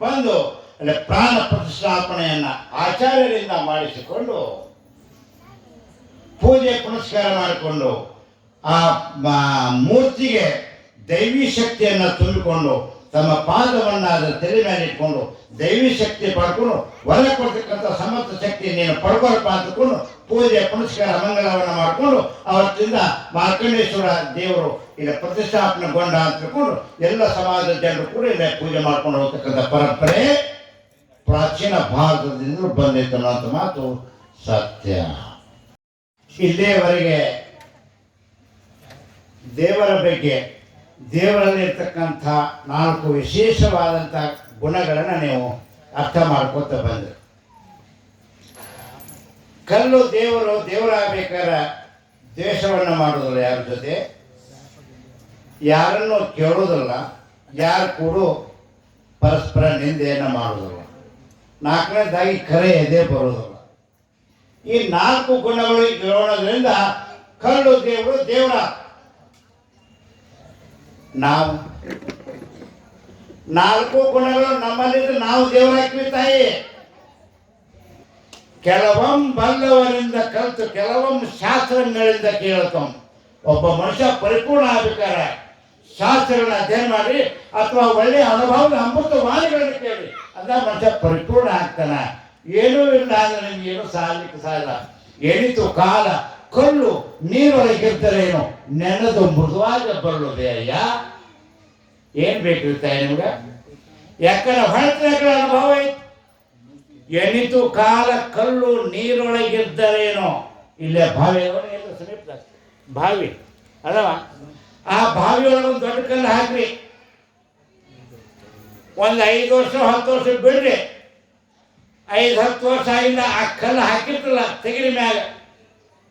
ಬಂದು ಅಲ್ಲಿ ಪ್ರಾಣ ಪ್ರತಿಷ್ಠಾಪನೆಯನ್ನ ಆಚಾರ್ಯರಿಂದ ಮಾಡಿಸಿಕೊಂಡು ಪೂಜೆ ಪುನಸ್ಕಾರ ಮಾಡಿಕೊಂಡು ಆ ಮೂರ್ತಿಗೆ ದೈವಿ ಶಕ್ತಿಯನ್ನು ತುಂಬಿಕೊಂಡು ತಮ್ಮ ಪಾದವನ್ನು ಅದರ ತಲೆ ಮೇಲೆ ಇಟ್ಕೊಂಡು ದೈವಿ ಶಕ್ತಿ ಪಡ್ಕೊಂಡು ಹೊರ ಕೊಡ್ತಕ್ಕಂಥ ಸಮರ್ಥ ಶಕ್ತಿ ನೀನು ಪಡ್ಕೊಳಪ್ಪ ಅಂತಕೊಂಡು ಪೂಜೆ ಪುನಸ್ಕಾರ ಮಂಗಳವನ್ನು ಮಾಡಿಕೊಂಡು ಅವತ್ತಿಂದ ಮಾರ್ಕಂಡೇಶ್ವರ ದೇವರು ಇಲ್ಲಿ ಪ್ರತಿಷ್ಠಾಪನೆಗೊಂಡ ಅಂತ ತಿಳ್ಕೊಂಡು ಎಲ್ಲ ಸಮಾಜದ ಜನರು ಕೂಡ ಇಲ್ಲಿ ಪೂಜೆ ಮಾಡ್ಕೊಂಡು ಹೋಗ್ತಕ್ಕಂಥ ಪರಂಪರೆ ಪ್ರಾಚೀನ ಭಾರತದಿಂದ ಬಂದೈತೆ ಅನ್ನೋಂಥ ಮಾತು ಸತ್ಯ. ಇಲ್ಲಿಯವರೆಗೆ ದೇವರ ಬಗ್ಗೆ, ದೇವರಲ್ಲಿರ್ತಕ್ಕಂಥ 4 ವಿಶೇಷವಾದಂಥ ಗುಣಗಳನ್ನು ನೀವು ಅರ್ಥ ಮಾಡ್ಕೊತ ಬಂದ್ರಿ. ಕಲ್ಲು ದೇವರಾಗಬೇಕಾದ್ರೆ ದ್ವೇಷವನ್ನು ಮಾಡೋದಿಲ್ಲ, ಯಾರ ಜೊತೆ ಯಾರನ್ನು ಕೇಳೋದಿಲ್ಲ, ಯಾರು ಕೂಡ ಪರಸ್ಪರ ನಿಂದೆಯನ್ನು ಮಾಡೋದಿಲ್ಲ. 4ನೇದಾಗಿ ಕರೆ ಎದೆ ಬರೋದಿಲ್ಲ. ಈ 4 ಗುಣಗಳು ಇರೋದ್ರಿಂದ ಕಲ್ಲು ದೇವರ. ನಾವು 4 ಗುಣಗಳು ನಮ್ಮಲ್ಲಿದ್ದು ನಾವು ದೇವರಾಗ್ತೀವಿ ತಾಯಿ. ಕೆಲವೊಮ್ಮೆ ಬಲ್ಲವರಿಂದ ಕಲಿತು ಕೆಲವೊಮ್ಮೆ ಶಾಸ್ತ್ರಗಳಿಂದ ಕೇಳ್ತಂ ಒಬ್ಬ ಮನುಷ್ಯ ಪರಿಪೂರ್ಣ ಆಗ್ಬೇಕಾರೆ ಶಾಸ್ತ್ರಗಳನ್ನ ಅಧ್ಯಯನ ಮಾಡಿ ಅಥವಾ ಒಳ್ಳೆಯ ಅನುಭವದ ಅಮೃತ ವಾಣಿಗಳನ್ನು ಕೇಳಿ ಅದ ಮನುಷ್ಯ ಪರಿಪೂರ್ಣ ಆಗ್ತಾನೆ. ಏನೂ ಇಲ್ಲ ಅಂದ್ರೆ ನಿಮ್ಗೆ ಏನೂ ಸಾಧಲಿಕ್ಕೆ ಸಾಧ್ಯ. ಎಣಿತು ಕಾಲ ಕಲ್ಲು ನೀರೊಳಗಿದ್ದರೇನು ನೆನೆದು ಮೃದುವಾಗ ಬರಲುದೇ ಅಯ್ಯ. ಏನ್ ಬೇಕಿರ್ತಾರೆ ನಿಮ್ಗೆ? ಯಾಕಂದ್ರೆ ಹೊಳತ್ರ ಅನುಭವ ಐತಿ. ಎಣಿತು ಕಾಲ ಕಲ್ಲು ನೀರೊಳಗಿದ್ದರೇನೋ. ಇಲ್ಲೇ ಬಾವಿ ಎಲ್ಲ ಸಮೀಪ ಬಾವಿ ಅದವ. ಆ ಬಾವಿಯೊಳಗೆ ಒಂದು ದೊಡ್ಡ ಕಲ್ಲು ಹಾಕ್ರಿ, ಒಂದು 5 ವರ್ಷ 10 ವರ್ಷ ಬಿಡ್ರಿ. 5-10 ವರ್ಷ ಆಗಿಲ್ಲ ಆ ಕಲ್ಲು ಹಾಕಿರ್ತಲ್ಲ ತೆಗಿರಿ ಮ್ಯಾಗ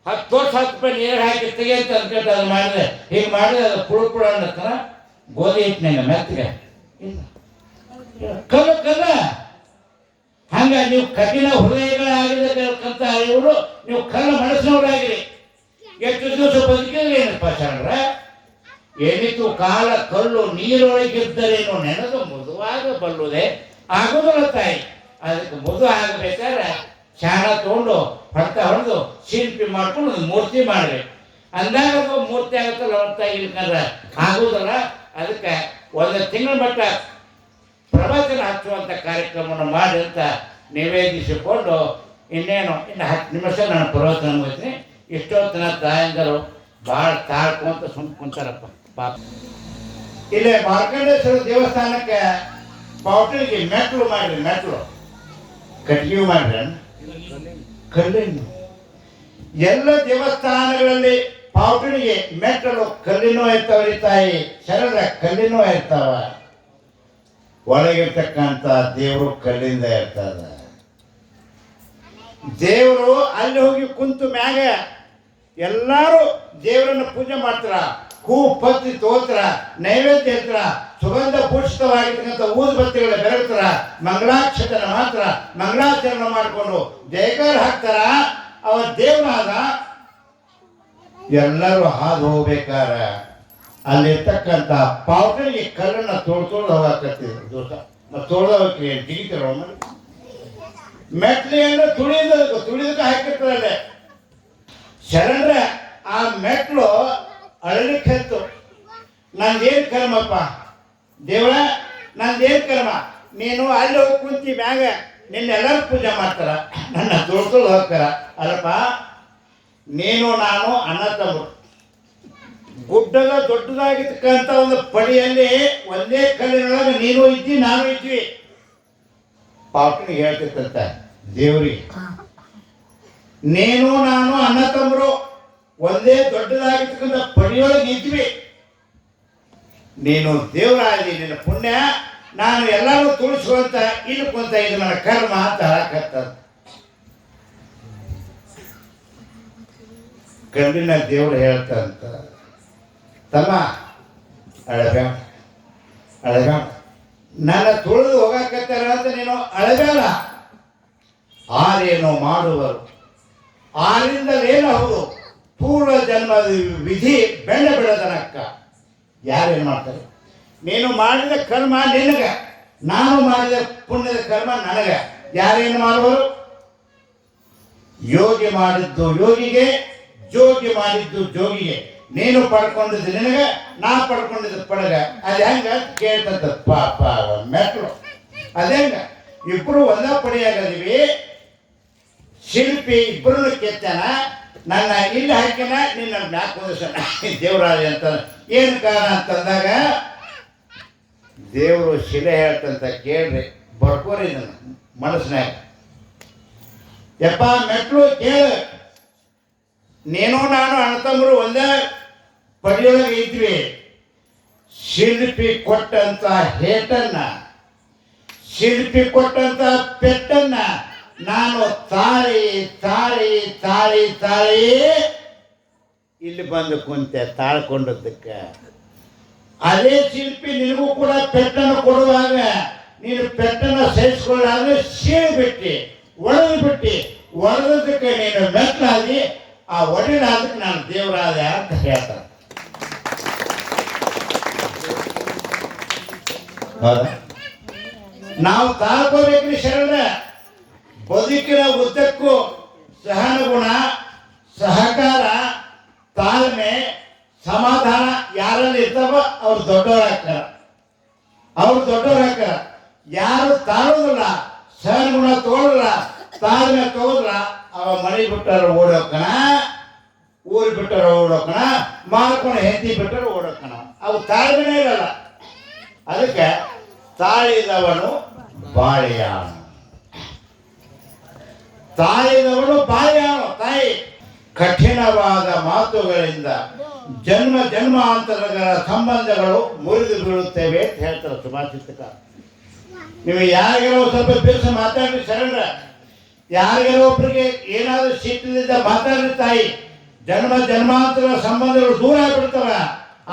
10 ವರ್ಷ 10 ರೂಪಾಯಿ ನೀರು ಹಾಕಿ ತೆಗಿಯಂತ ಅನ್ಕೊಂಡ ಅದು ಮಾಡಿದ್ರೆ ಹೀಗೆ ಮಾಡಿದ್ರೆ ಅದು ಪುಳ ಅನ್ನತ್ತನ ಗೋಧಿ ಹಿಟ್ಟಿನಾಗ ಮೆತ್ತಗೆ ಇಲ್ಲ ಕಲ್ಲು ಕಲ್ಲ. ಹಂಗ ನೀವು ಕಠಿಣ ಹೃದಯಗಳಾಗಿರ್ತಕ್ಕಂಥ ಇವರು ನೀವು ಕಲ್ಲು ಮನಸ್ಸಿನವರಾಗಿರಿ. ಎಷ್ಟು ದಿವಸ ಬದುಕಿದ್ರೆ ಏನಪ್ಪ ಶರಣರ? ಎಣಿತು ಕಾಲ ಕಲ್ಲು ನೀರೊಳಗಿದ್ದರೇನು ನೆನೆದು ಮೃದುವಾಗ ಬಲ್ಲುದೆ ಆಗೋದಿಲ್ಲ ತಾಯಿ. ಅದಕ್ಕೆ ಮೃದು ಆಗಬೇಕಾದ್ರೆ ಶಾಣ ತಗೊಂಡು ಹೊಡೆದು ಶಿಲ್ಪಿ ಮಾಡ್ಕೊಂಡು ಒಂದು ಮೂರ್ತಿ ಮಾಡ್ರಿ. ಅಂದಾಗ ಅದು ಮೂರ್ತಿ ಆಗುತ್ತಲ್ಲ ಹೊರತಾಗಿ ಇಲ್ಕಂದ್ರೆ ಆಗೋದಿಲ್ಲ. ಅದಕ್ಕೆ 1 ತಿಂಗಳ ಮಟ್ಟ ಪ್ರವಚನ ಹಚ್ಚುವಂಥ ಕಾರ್ಯಕ್ರಮವನ್ನು ಮಾಡಿ ಅಂತ ನಿವೇದಿಸಿಕೊಂಡು ಇನ್ನು 10 ನಿಮಿಷ ನಾನು ಪ್ರವಚನ ಮುಗಿಸ್ತೀನಿ. ಇಷ್ಟೊತ್ತಿನ ತಾಯಂದರು ಭಾಳ ತಾಳ್ಕೊಂತ ಸುಮ್ಮ ಕುಂತಾರಪ್ಪ ಪಾಪ. ಇಲ್ಲೇ ಮಾರ್ಕಂಡೇಶ್ವರ ದೇವಸ್ಥಾನಕ್ಕೆ ಬಾವುಟರಿಗೆ ಮೆಟ್ಲು ಮಾಡ್ರಿ. ಮೆಟ್ಲು ಕಟ್ಟಿಗೆ ಮಾಡ್ರಿ, ಕಲ್ಲಿನ ಎಲ್ಲ ದೇವಸ್ಥಾನಗಳಲ್ಲಿ ಬಾವುಟರಿಗೆ ಮೆಟ್ಟಲು ಕಲ್ಲಿನೂ ಇರ್ತಾವ್ರಿ ತಾಯಿ. ಶರಣ ಕಲ್ಲಿನೂ ಇರ್ತಾವ. ಒಳಗಿರ್ತಕ್ಕಂಥ ದೇವರು ಕಲ್ಲಿಂದ ಇರ್ತದ. ದೇವರು ಅಲ್ಲಿ ಹೋಗಿ ಕುಂತು ಮ್ಯಾಗ ಎಲ್ಲರೂ ದೇವರನ್ನು ಪೂಜೆ ಮಾಡ್ತಾರ. ಹೂ ಪತ್ತಿ ತೋತ್ರ, ನೈವೇದ್ಯ ಇರ್ತಾರ, ಸುಗಂಧ ಪೂಷಿತವಾಗಿರ್ತಕ್ಕಂಥ ಊದುಬತ್ತಿಗಳ ಬೆರಗ್ತಾರ, ಮಂಗಳಾಕ್ಷತನ ಮಾತ್ರ ಮಂಗಳಾಚರಣೆ ಮಾಡಿಕೊಂಡು ಜಯಕಾರ ಹಾಕ್ತಾರ. ಅವ ದೇವರಾದ ಎಲ್ಲರೂ ಹಾದು ಹೋಗ್ಬೇಕಾರ ಅಲ್ಲಿರ್ತಕ್ಕಂಥ ಪಾವಟರಿಗೆ ಕಲ್ಲನ್ನು ತೊಳ್ದು ಹೋಗಾಕತ್ತಿದ್ರು ದೋಸ. ಮತ್ತು ತೊಳ್ದೋಗಿ ಜಿಗಿತಾರ ಮೆಟ್ಲಿಯನ್ನು ತುಳಿದಕ್ಕೆ ಹಾಕಿರ್ತಾರಲ್ಲೇ ಶರಣರ. ಆ ಮೆಟ್ಲು ಅಳಲಿಕ್ಕೆ ಹತ್ತು. ನಂದೇನು ಕರ್ಮಪ್ಪ ದೇವರ, ನಂದೇನು ಕರ್ಮ? ನೀನು ಅಲ್ಲಿ ಹೋಗಿ ಕುಂತಿ ಮ್ಯಾಗ ನಿನ್ನೆಲ್ಲರೂ ಪೂಜೆ ಮಾಡ್ತಾರ, ನನ್ನ ತೊಳ್ದು ಹೋಗ್ತಾರ. ಅಲ್ಲಪ್ಪ ನೀನು ನಾನು ಅಣ್ಣ ತಮ್ಮ ಗುಡ್ಡದ ದೊಡ್ಡದಾಗಿರ್ತಕ್ಕಂಥ ಒಂದು ಪಡಿಯಲ್ಲಿ ಒಂದೇ ಕಲ್ಲಿನೊಳಗೆ ನೀನು ಇದ್ದಿ ನಾನು ಇದ್ವಿ. ಪಾವಟನಿಗೆ ಹೇಳ್ತಿತ್ತಂತ ದೇವ್ರಿಗೆ, ನೀನು ನಾನು ಅಣ್ಣ ತಮ್ಮರು ಒಂದೇ ದೊಡ್ಡದಾಗಿರ್ತಕ್ಕಂಥ ಪಡಿಯೊಳಗೆ ಇದ್ವಿ. ನೀನು ದೇವರಾಗಿ ನಿನ್ನ ಪುಣ್ಯ, ನಾನು ಎಲ್ಲರೂ ತುಳಿಸುವಂತ ಇಲ್ಲಿ ಕುಂತ ಇದು ನನ್ನ ಕರ್ಮ ಅಂತ ಹೇಳಕತ್ತದ. ಕಣ್ಣಿನ ದೇವರು ಹೇಳ್ತಂತ, ತಮ್ಮ ಅಳಬೇಡ ಅಳಬೇಡ, ನನ್ನ ತುಳಿದು ಹೋಗಾಕತ್ತಾರ ಅಂತ ನೀನು ಅಳಬೇಡ. ಆರೇನೋ ಮಾಡುವರು, ಆರಿಂದಲೇನು ಹೌದು ಪೂರ್ವ ಜನ್ಮದ ವಿಧಿ ಬೆಳ್ಳ ಬೆಳೆದನಕ್ಕ. ಯಾರೇನು ಮಾಡ್ತಾರೆ? ನೀನು ಮಾಡಿದ ಕರ್ಮ ನಿನಗ, ನಾನು ಮಾಡಿದ ಪುಣ್ಯದ ಕರ್ಮ ನನಗ. ಯಾರೇನು ಮಾಡುವರು? ಯೋಗಿ ಮಾಡಿದ್ದು ಯೋಗಿಗೆ, ಜೋಗಿ ಮಾಡಿದ್ದು ಜೋಗಿಗೆ. ನೀನು ಪಡ್ಕೊಂಡಿದ್ದು ನಿನಗ, ನಾ ಪಡ್ಕೊಂಡಿದ್ದು ಪಡಗ. ಅದು ಹೆಂಗ ಕೇಳ್ತದ ಪಾಪ ಮೆಟ್ಲು. ಅದೇಂಗ ಇಬ್ರು ಒಂದ ಪಡಿಯಾಗದೀವಿ. ಶಿಲ್ಪಿ ಇಬ್ಬರನ್ನು ಕೆತ್ತಾನ, ನನ್ನ ಇಲ್ಲಿ ಹಾಕಿನ ನಿನ್ನ ಮ್ಯಾಕ್ ಹೊಂದಿಸೋಣ ದೇವರಾಜ ಅಂತ. ಏನು ಕಾರಣ ಅಂತಂದಾಗ ದೇವರು ಶಿಲೆ ಹೇಳ್ತಂತ ಕೇಳ್ರಿ, ಬರ್ಕೋರಿ ಇದನ್ನು ಮನಸ್ಸಿನಾಗ. ಯಪ್ಪ ಮೆಟ್ಲು ಕೇಳ, ನೀನು ನಾನು ಅಣ್ಣತಮ್ಮರು ಒಂದೇ ಪಡಿಯೊಳಗೆ ಇದ್ವಿ. ಶಿಲ್ಪಿ ಕೊಟ್ಟಂತ ಹೇಟನ್ನ, ಶಿಲ್ಪಿ ಕೊಟ್ಟಂತ ಪೆಟ್ಟನ್ನ ನಾನು ತಾಳಿ ತಾಳಿ ತಾಳಿ ತಾಳಿ ಇಲ್ಲಿ ಬಂದು ಕುಂತೆ ತಾಳ್ಕೊಂಡದ್ದಕ್ಕೆ. ಅದೇ ಶಿಲ್ಪಿ ನಿನಗೂ ಕೂಡ ಪೆಟ್ಟನ್ನು ಕೊಡುವಾಗ ನೀನು ಪೆಟ್ಟನ್ನು ಸಹಿಸ್ಕೊಳ್ಳಾದ್ರೆ ಸೀಳ್ಬಿಟ್ಟು ಒಡೆದು ಬಿಟ್ಟು, ಒಡೆದಕ್ಕೆ ನೀನು ಮೆಟ್ಲಾಗಿ, ಆ ಒಡೆದಾದಕ್ಕೆ ನಾನು ದೇವರಾದ ಅಂತ ಹೇಳ್ತಾರೆ. ನಾವು ತಾಳ್ಕೋಬೇಕ್ರಿ ಶರಣ. ಬದುಕಿನ ಉದ್ದಕ್ಕೂ ಸಹನ ಗುಣ, ಸಹಕಾರ, ತಾಳ್ಮೆ, ಸಮಾಧಾನ ಯಾರಲ್ಲಿ ಇರ್ತಾವ ಅವ್ರು ದೊಡ್ಡವರಾಗ್ತಾರ. ಯಾರು ತಾಳೋದಿಲ್ಲ, ಸಹಗುಣ ತಗೊಳ್ಳಲ್ಲ, ತಾಳ್ಮೆ ತಗೋದ್ರ ಅವ ಮನೆ ಬಿಟ್ಟಾರ ಓಡೋಕಣ, ಊರು ಬಿಟ್ಟಾರ ಓಡೋಕಣ, ಮಾಡ್ಕೊಂಡು ಹೆಂಡತಿ ಬಿಟ್ಟಾರ ಓಡೋಕಣ. ಅವು ತಾಳ್ಮೆನೇ ಇರಲ್ಲ. ಅದಕ್ಕೆ ತಾಳಿದವನು ಬಾಳೆಯಾನು, ತಾಯಿ ಕಠಿಣವಾದ ಮಾತುಗಳಿಂದ ಜನ್ಮಾಂತರಗಳ ಸಂಬಂಧಗಳು ಮುರಿದು ಬೀಳುತ್ತೇವೆ ಅಂತ ಹೇಳ್ತಾರೆ ಸುಭಾಷಿತಕಾರ. ನೀವು ಯಾರಿಗಾರೋ ಸ್ವಲ್ಪ ಬಿರುಸ ಮಾತಾಡ್ರಿ ಸರಳ, ಯಾರಿಗಾರೋ ಒಬ್ಬರಿಗೆ ಏನಾದರೂ ಸಿಟ್ಟಿನಿಂದ ಮಾತಾಡ್ರಿ ತಾಯಿ, ಜನ್ಮಾಂತರ ಸಂಬಂಧಗಳು ದೂರ ಆಗ್ಬಿಡ್ತಾವ,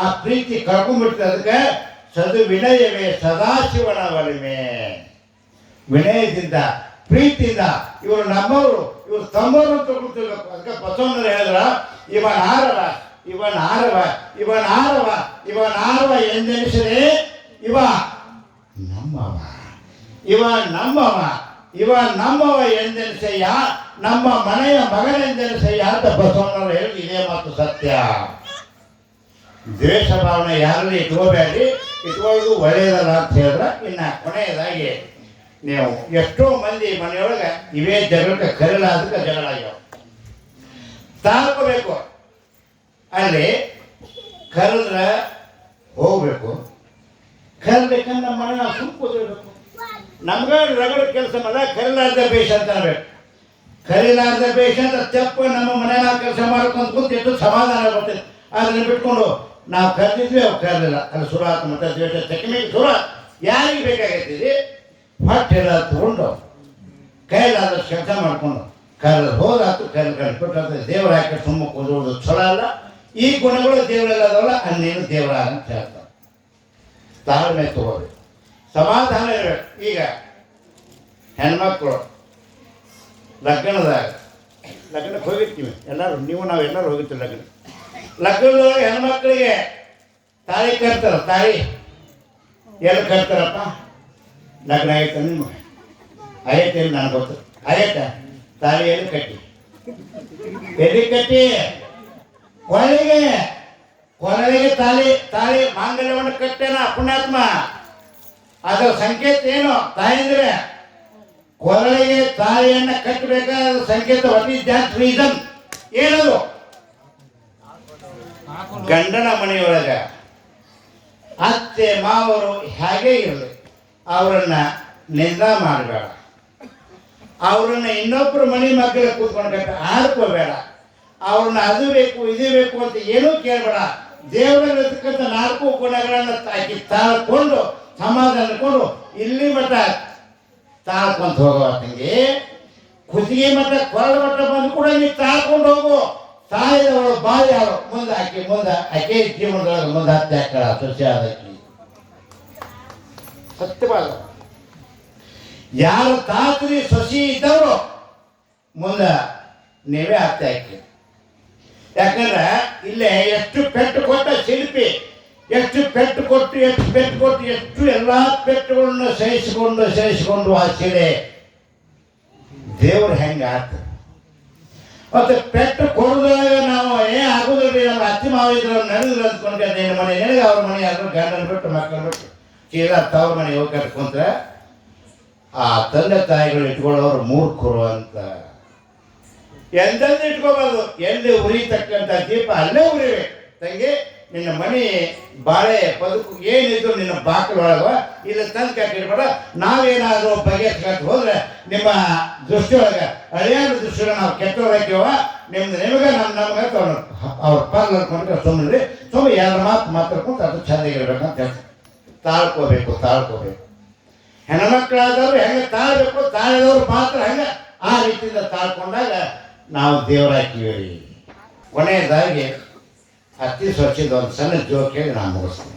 ಆ ಪ್ರೀತಿ ಕಳ್ಕೊಂಡ್ಬಿಡ್ತದೆ. ಅದಕ್ಕೆ ವಿನಯವೇ ಸದಾಶಿವನ ಒಲಿಮೆ. ವಿನಯದಿಂದ ಪ್ರೀತಿಯಿಂದ ಇವರು ನಮ್ಮವರು, ಇವರು ತಮ್ಮವರು ಅಂತ ಗೊತ್ತಿರ್ಬೇಕು. ಅದಕ್ಕೆ ಬಸವಣ್ಣರು ಹೇಳಿದ್ರ ಇವನಾರವ ಎಂದೆನಿಸದೆ ನಮ್ಮವ ಎಂದೆನಿಸಯ್ಯ, ನಮ್ಮ ಮನೆಯ ಮಗನೆಂದೆನಿಸಯ್ಯ ಅಂತ ಬಸವಣ್ಣರು ಹೇಳಿ ಇದೇ ಮಾತು ಸತ್ಯ. ದ್ವೇಷ ಭಾವನೆ ಯಾರಲ್ಲಿ ಇಟ್ಕೋಬೇಡಿ, ಇಟ್ಕೊಳ್ಳೋದು ಒಳ್ಳೆಯದಲ್ಲ ಅಂತ ಹೇಳಿದ್ರೆ. ಇನ್ನು ಕೊನೆಯದಾಗಿ ನೀವು ಎಷ್ಟೋ ಮಂದಿ ಮನೆಯೊಳಗೆ ಇವೇ ಜಗಳಕ್ಕೆ ಕರೆಲಾದಕ್ಕೆ ಜಗಳ ಆಗ್ಯಾವ. ತಾಳ್ಕೋಬೇಕು, ಅಲ್ಲಿ ಕರೆದ್ರೆ ಹೋಗ್ಬೇಕು, ಕರಿಬೇಕಂದ್ರೆ ನಮ್ಮ ಮನೆ ನಾವು ಸುಮ್ಮ ಕೂತಿರ್ಬೇಕು. ನಮ್ಗೆ ರಗಡ ಕೆಲಸ ಮಲ್ಲ ಕರಿಲಾರ್ದ ಬೇಷ ಅಂತ ಅನ್ಬೇಕು. ಕರಿಲಾರ್ದ ಬೇಷ ಅಂತ ತಪ್ಪು ನಮ್ಮ ಮನೆ ನಾವು ಕೆಲಸ ಮಾಡ್ಕೊಂಡು ಕೂತು ಎಷ್ಟು ಸಮಾಧಾನ ಬರ್ತದೆ. ಅದನ್ನ ಬಿಟ್ಕೊಂಡು ನಾವು ಕರೆದಿದ್ವಿ, ಅವ್ರು ಕರೆದಿಲ್ಲ, ಅಲ್ಲಿ ಸುರಾತ್ ಮತ್ತು ದ್ವೇಷ ಚಕಮಿಗೆ ಸುರ ಯಾರಿಗೆ ಬೇಕಾಗೈತಿದೆ ಹೊಟ್ಟೆಲ್ಲ ತಗೊಂಡು ಕೈಲಾದಷ್ಟು ಕೆಲಸ ಮಾಡ್ಕೊಂಡು ಕರೆದು ಹೋದಾತು, ಕರೆದು ದೇವರ ಹಾಕಿ ಸುಮ್ಮ ಕೂದೋದು ಚಲೋ ಅಲ್ಲ. ಈ ಗುಣಗಳು ದೇವರೆಲ್ಲದವಲ್ಲ, ಅನ್ನೇನು ದೇವರ ಅಂತ ಹೇಳ್ತಾರೆ. ತಾಳ್ಮೆ ತಗೋಬೇಕು, ಸಮಾಧಾನ ಇರಬೇಕು. ಈಗ ಹೆಣ್ಮಕ್ಳು ಲಗ್ನಕ್ಕೆ ಹೋಗಿರ್ತೀವಿ ಎಲ್ಲರೂ, ನಾವೆಲ್ಲರೂ ಹೋಗಿರ್ತೀವಿ ಲಗ್ನದೊಳಗೆ ಹೆಣ್ಮಕ್ಳಿಗೆ ತಾಳಿ ಕಟ್ತಾರ. ತಾಳಿ ಎಲ್ಲಿ ಕಟ್ತಾರಪ್ಪ? ಲಗ್ನ ಆಯ್ತ ನಿಮ್ಗೆ ಆಯ್ತು, ನನಗೆ ಗೊತ್ತು ಆಯ್ತ. ತಾಳಿ ಎಲ್ಲಿ ಕಟ್ಟಿ ಕೊನೆಗೆ ತಾಳಿ ಮಾಂಗಲ್ಯವನ್ನು ಕಟ್ಟೇನ ಪುಣ್ಯಾತ್ಮ. ಅದರ ಸಂಕೇತ ಏನು ತಾಯಂದ್ರೆ? ಕೊರಳಿಗೆ ತಾಳಿಯನ್ನ ಕಟ್ಟಬೇಕಾದ ಸಂಕೇತ. What is that reason? ಏನದು? ಗಂಡನ ಮನೆಯೊಳಗ ಅತ್ತೆ ಮಾವರು ಹೇಗೆ ಇರಲಿ, ಅವರನ್ನ ನಿಂದ ಮಾಡಬೇಡ, ಅವ್ರನ್ನ ಇನ್ನೊಬ್ಬರು ಮನೆ ಮಕ್ಕಳ ಕೂತ್ಕೊಂಡ್ಬೇಕು ಆಡ್ಕೋಬೇಡ, ಅವ್ರನ್ನ ಅದು ಬೇಕು ಇದು ಬೇಕು ಅಂತ ಏನೂ ಕೇಳಬೇಡ. ದೇವರಲ್ಲಿರ್ತಕ್ಕಂಥ 4 ಗುಣಗಳನ್ನು ತಾಕಿ ತಾಳ್ಕೊಂಡು ಸಮಾಧಾನಕೊಂಡು ಇಲ್ಲಿ ಮಠ ತಾಳ್ಕೊಂತ ಹೋಗೋ ತಂಗಿ. ಕುತ್ತಿಗೆ ಮಠ ಕೊರಳ ಮಠ ಬಂದು ಕೂಡ ನೀವು ತಾಳ್ಕೊಂಡು ಹೋಗು. ತಾಯಿದವಳು ಬಾಯಿ ಯಾರು ಮುಂದೆ ಆಕೆ ಜೀವನದೊಳಗೆ ಮುಂದೆ ಹತ್ತಿ ಹಾಕಳ ಸಸ್ಯಾದಕ್ಕಿ ಸತ್ಯವಾದ. ಯಾರು ತಾತ್ರಿ ಸಸಿ ಇದ್ದವರು ಮುಂದೆ ನೀವೇ ಹತ್ತಿ ಹಾಕಿ. ಯಾಕಂದ್ರೆ ಇಲ್ಲೇ ಎಷ್ಟು ಪೆಟ್ಟು ಕೊಟ್ಟ ಶಿಲ್ಪಿ, ಎಷ್ಟು ಪೆಟ್ಟು ಕೊಟ್ಟು ಎಷ್ಟು ಎಲ್ಲ ಪೆಟ್ಟುಗಳನ್ನು ಸಹಿಸಿಕೊಂಡು ಆ ಶಿಲೆ ದೇವ್ರು ಹೆಂಗೆ ಆತ. ಮತ್ತೆ ಪೆಟ್ಟು ಕೊಡೋದಾಗ ನಾವು ಆಗೋದ್ರಿ, ನಮ್ಮ ಅತ್ತಿ ಮಾವ ಇದ್ರು ನಡೆದ್ರು ಅಂದ್ಕೊಂಡ್ರೆ ನಿನ್ನ ಮನೆ ನನಗೆ ಅವ್ರ ಮನೆ ಯಾರು ಗಂಡನ ಬಿಟ್ಟು ಮಕ್ಕಳು ಬಿಟ್ಟು ಸೀದಾ ತವ್ರ ಮನೆ ಹೋಗಿ ಕಟ್ಕೊಂಡ್ರೆ ಆ ತಂದೆ ತಾಯಿಗಳು ಇಟ್ಕೊಳ್ಳೋರು ಮೂರ್ಖರು ಅಂತ. ಎಂದೆಂದು ಇಟ್ಕೋಬಾರ್ದು. ಎಲ್ಲಿ ಉರಿತಕ್ಕಂಥ ದೀಪ ಅಲ್ಲೇ ಉರಿಬೇಕು ತಂಗಿ. ನಿನ್ನ ಮನೆ ಬಾಳೆ ಬದುಕು ಏನಿದ್ರು ನಿನ್ನ ಬಾಕಲೊಳಗ ಇಲ್ಲಿ ತಂದು ಕಟ್ಟಿರ್ಬೇಡ. ನಾವೇನಾದರೂ ಬಗೆಹರಿಸ್ಕೊಂಡು ಹೋದ್ರೆ ನಿಮ್ಮ ದೃಷ್ಟಿಯೊಳಗೆ ಅಳಿಯಾದ ದೃಷ್ಟಿಯೊಳಗೆ ನಾವು ಕೆಟ್ಟವರಾಗ್ಯವ, ನಿಮಗೆ ನಮ್ಗೆ ಅವ್ರ ಪಾಲ್ ಅನ್ಕೊಂಡ್ರೆ ಸುಮ್ಮನೆ ಎರಡು ಮಾತು ಮಾತಾಡ್ಕೊಂಡು ಅದು ಚೆಂದಾಗಿರ್ಬೇಕಂತ ಹೇಳ್ತಾರೆ. ತಾಳ್ಕೋಬೇಕು. ಹೆಣ್ಮಕ್ಳಾದವ್ರು ಹೆಂಗೆ ತಾಳ್ಬೇಕು, ತಾಳಿದವ್ರು ಮಾತ್ರ ಹೆಂಗೆ ಆ ರೀತಿಯಿಂದ ತಾಳ್ಕೊಂಡಾಗ ನಾವು ದೇವರಾಗ್ತೀವಿ. ಕೊನೆಯದಾಗಿ ಅತಿ ಸ್ವಚ್ಛದ ಒಂದು ಸಣ್ಣ ಜೋಕ್ ಹೇಳಿ ನಾನು ಮುಗಿಸ್ತೀನಿ.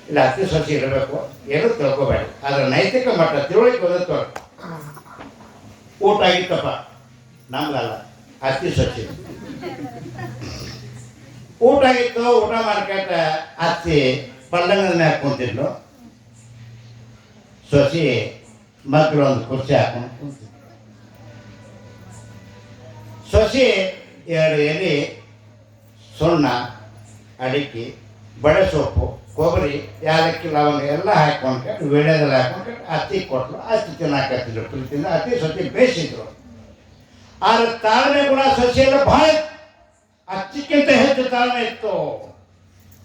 ಇಲ್ಲ, ಅತಿ ಸ್ವಚ್ಛ ಇರಬೇಕು, ಏನೂ ತಿಳ್ಕೊಬೇಡಿ. ಅದರ ನೈತಿಕ ಮಟ್ಟ ತಿಳುವಳಿಕೆ ಓದುತ್ತೋ. ಊಟ ಆಗಿತ್ತಪ್ಪ, ನಮ್ಗಲ್ಲ, ಅತಿ ಸ್ವಚ್ಛ ಊಟ ಆಗಿತ್ತು. ಊಟ ಮಾಡ್ಕೊಂಡ ಅತ್ತಿ ಪಲ್ಲಂಗದ ಮ್ಯಾಗ ಕುಂತಿದ್ಲು, ಸೊಸಿ ಮಕ್ಕಳು ಒಂದು ಕುರ್ಚಿ ಹಾಕೊಂಡು ಕುಂತಿದ್ಲು. ಸೊಸಿ 2 ಎಲೆ ಸುಣ್ಣ ಅಡಿಕೆ ಬಡೆ ಸೊಪ್ಪು ಕೊಬ್ಬರಿ ಯಾಲಕ್ಕಿ ಲವಂಗ ಎಲ್ಲ ಹಾಕ್ಕೊಂಡು ವೀಳ್ಯದಲ್ಲಿ ಹಾಕೊಂಡು ಅತ್ತಿ ಕೊಟ್ಟರು ಅತ್ತಿ ತಿನ್ನಾಕತ್ತಿದ್ರು ಪ್ರೀತಿಯಿಂದ ಅತಿ ಸತಿ ಬೇಯಿಸಿದ್ರು. ಆದರೆ ತಾಳ್ಮೆ ಗುಣ ಸಸಿಯೆಲ್ಲ ಭಾಳ ಅತ್ತಿಕ್ಕಿಂತ ಹೆಚ್ಚು ತಾಳ್ಮೆ ಇತ್ತು.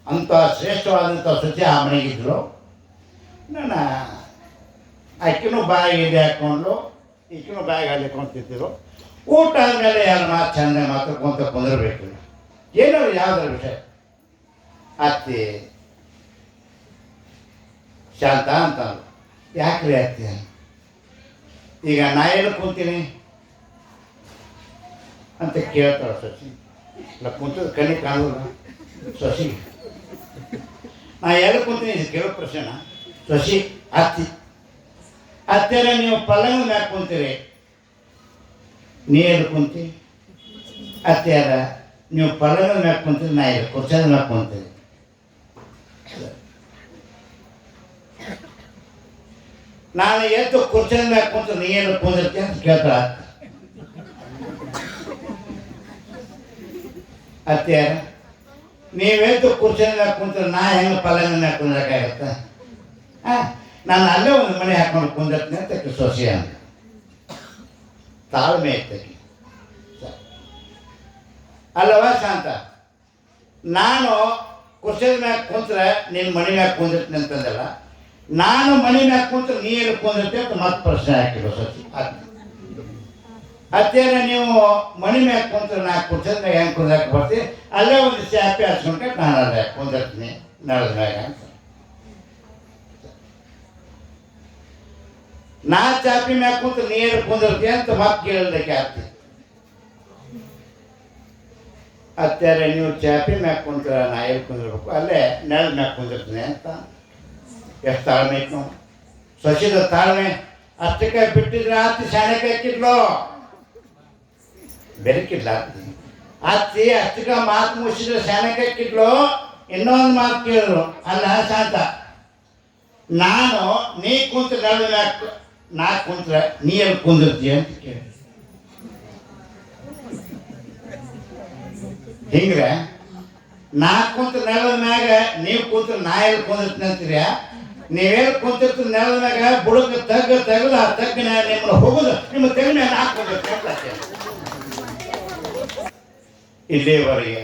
ಅಂಥ ಶ್ರೇಷ್ಠವಾದಂಥ ಸಸಿ ಆ ಮನೆಗಿದ್ರು. ನಾನು ಅಕ್ಕಿನೂ ಬಾಯಿಗೆ ಹಾಕ್ಕೊಂಡು ಈಕಿನೂ ಬಾಯಿಗೆ ಹಾಕೊಂಡು ತಿಂತಿದ್ರು. ಊಟ ಆದಮೇಲೆ ಯಾರು ಮಾತು ಚಂದ ಮಾತಾಡ್ಕೊಂತ ಕುಂದಿರ್ಬೇಕು. ಏನೋ ಯಾವುದರ ವಿಷಯ ಅತ್ತಿ ಶಾಂತ ಅಂತಂದ್ರು. ಯಾಕ್ರಿ ಅತ್ತಿ? ಈಗ ನಾ ಏನು ಕುಂತೀನಿ ಅಂತ ಕೇಳ್ತಾಳೆ ಸಸಿ. ಇಲ್ಲ ಕುಂತದ ಕಣ್ಣಿ ಕಾಣೋಲ್ಲ ಸಸಿ. ನಾ ಎಲ್ಲಿ ಕುಂತೀನಿ ಇದು ಕೇಳೋ ಪ್ರಶ್ನೆ. ಸಸಿ ಅತ್ತಿ ಅತ್ತೆಲ್ಲ ನೀವು ಪಲ್ಲಂಗ ಮ್ಯಾಗ ಕುಂತೀರಿ, ನೀ ಎಲ್ಲಿ ಕುಂತಿ? ಅತ್ತೆಯಾರ ನೀವು ಪಲ್ಲಂಗ ಮ್ಯಾಗ ಕುಂತೀರಿ, ನಾ ಎಲ್ಲಿ ಕುರ್ಚದ ಮ್ಯಾಗ ಕುಂತೀರಿ. ನಾನು ಎದ್ದು ಕುರ್ಚದ ಮ್ಯಾಗ ಕುಂತ ನೀ ಏನು ಕುಂದಿರ್ತಿ ಅಂತ ಕೇಳ್ತಾಳ ಅತ್ತೆಯಾರ. ನೀವೆದ್ದು ಕುರ್ಚದ ಮ್ಯಾಗ ಕುಂತ್ರೆ ನಾ ಹೆಂಗೆ ಪಲ್ಲಂಗ ಮ್ಯಾಗ ಕುಂದ್ರಕ್ಕಾಗತ್ತ? ನಾನು ಅಲ್ಲೇ ಒಂದು ಮನೆ ಹಾಕೊಂಡು ಕುಂದಿರ್ತೀನಿ ಅಂತ ಸೊಸೆ ಅಂತ. ತಾಳ್ಮೆ ಐತಕ್ಕೆ ಅಲ್ಲವ ಶಾಂತ. ನಾನು ಕುರ್ಚದ ಮ್ಯಾಗ ಕುಂತ್ರೆ ನಿನ್ನ ಮನೆ ಮ್ಯಾಗ ಕುಂದಿರ್ತೀನಿ ಅಂತಂದಲ್ಲ, ನಾನು ಮನೆ ಮ್ಯಾಗ ಕುಂತ್ರೆ ನೀ ಎಲ್ಲಿ ಕುಂದಿರ್ತೀನಿ ಅಂತ ಮತ್ತೆ ಪ್ರಶ್ನೆ ಹಾಕಿರೋ ಸೊಸಿ. ಅತ್ತೇನ ನೀವು ಮನೆ ಮ್ಯಾಗ ಕುಂತ್ರೆ ನಾ ಕುರ್ಚದ ಮ್ಯಾಗ ಹೆಂಗೆ ಕುಂದ್ರಕ್ಕೆ ಬರ್ತೀನಿ, ಅಲ್ಲೇ ಒಂದು ಚಾಪೆ ಹಚ್ಕೊಂಡ್ರೆ ನಾನು ಅಲ್ಲೇ ಕುಂದಿರ್ತೀನಿ ನಳದ ಮ್ಯಾಗ ಅಂತ. ನಾ ಚಾಪಿ ಮ್ಯಾಗ ಕುಂತ್ರೆ ನೀರು ಕುಂದಿರ್ತೀಯ ಅಂತ ಮತ್ತೆ ಕೇಳಲಿಕ್ಕೆ ಆಗ್ತಿ. ಅತ್ತಾರೆ ನೀವು ಚಾಪಿ ಮ್ಯಾಗ ಕುಂತ್ರ ನಾ ಎಲ್ಲಿ ಕುಂದಿರ್ಬೇಕು, ಅಲ್ಲೇ ನೆಲದ ಮ್ಯಾಗ ಕುಂದಿರ್ತೀನಿ ಅಂತ. ಎಷ್ಟು ತಾಳ್ಮೆ ಐತೆ ನಾವು ಸಸಿದ ತಾಳ್ಮೆ. ಅಷ್ಟಕ್ಕೆ ಬಿಟ್ಟಿದ್ರೆ ಅತ್ತಿ ಶಾಣಕ್ಕೆ ಹಾಕಿದ್ಲು, ಬೆರಕಿದ್ಲ ಅತ್ತಿ. ಅತ್ತಿ ಅಷ್ಟಕ್ಕೆ ಮಾತು ಮುಗಿಸಿದ್ರೆ ಶಾಣಕ್ಕೆ ಹಾಕಿದ್ಲು. ಇನ್ನೊಂದು ಮಾತು ಕೇಳಿದ್ರು, ಅಲ್ಲ ಶಾಂತ, ನಾನು ನೀ ಕುಂತ ನೆಲದ ಮ್ಯಾಗ ನಾ ಕುಂತ್ರೆ ನೀ ಎಲ್ಲಿ ಕುಂದಿರ್ತೀಯ ಅಂತ ಕೇಳಿ. ಹಿಂಗ್ರೆ ನಾ ಕುಂತ ನೆಲದ ಮ್ಯಾಗ ನೀವು ಕುಂತ್ರೆ ನಾ ಎಲ್ಲಿ ಕುಂದಿರ್ತೀನಿ ಅಂತೀರ? ನೀವೆಲ್ಲಿ ಕುಂತಿರ್ತೀರ ನೆಲದ ಮ್ಯಾಗ ಬುಡಕ್ಕೆ ತೆಗೆದು ಆ ತಗ್ಗಿನ ನಿಮ್ಮನ್ನು ಹೋಗುದು ನಿಮ್ಮ ತೆಗಿನ ಮ್ಯಾಗ ನಾ ಕುಂದಿರ್ತೀನಿ. ಇಲ್ಲಿಯವರೆಗೆ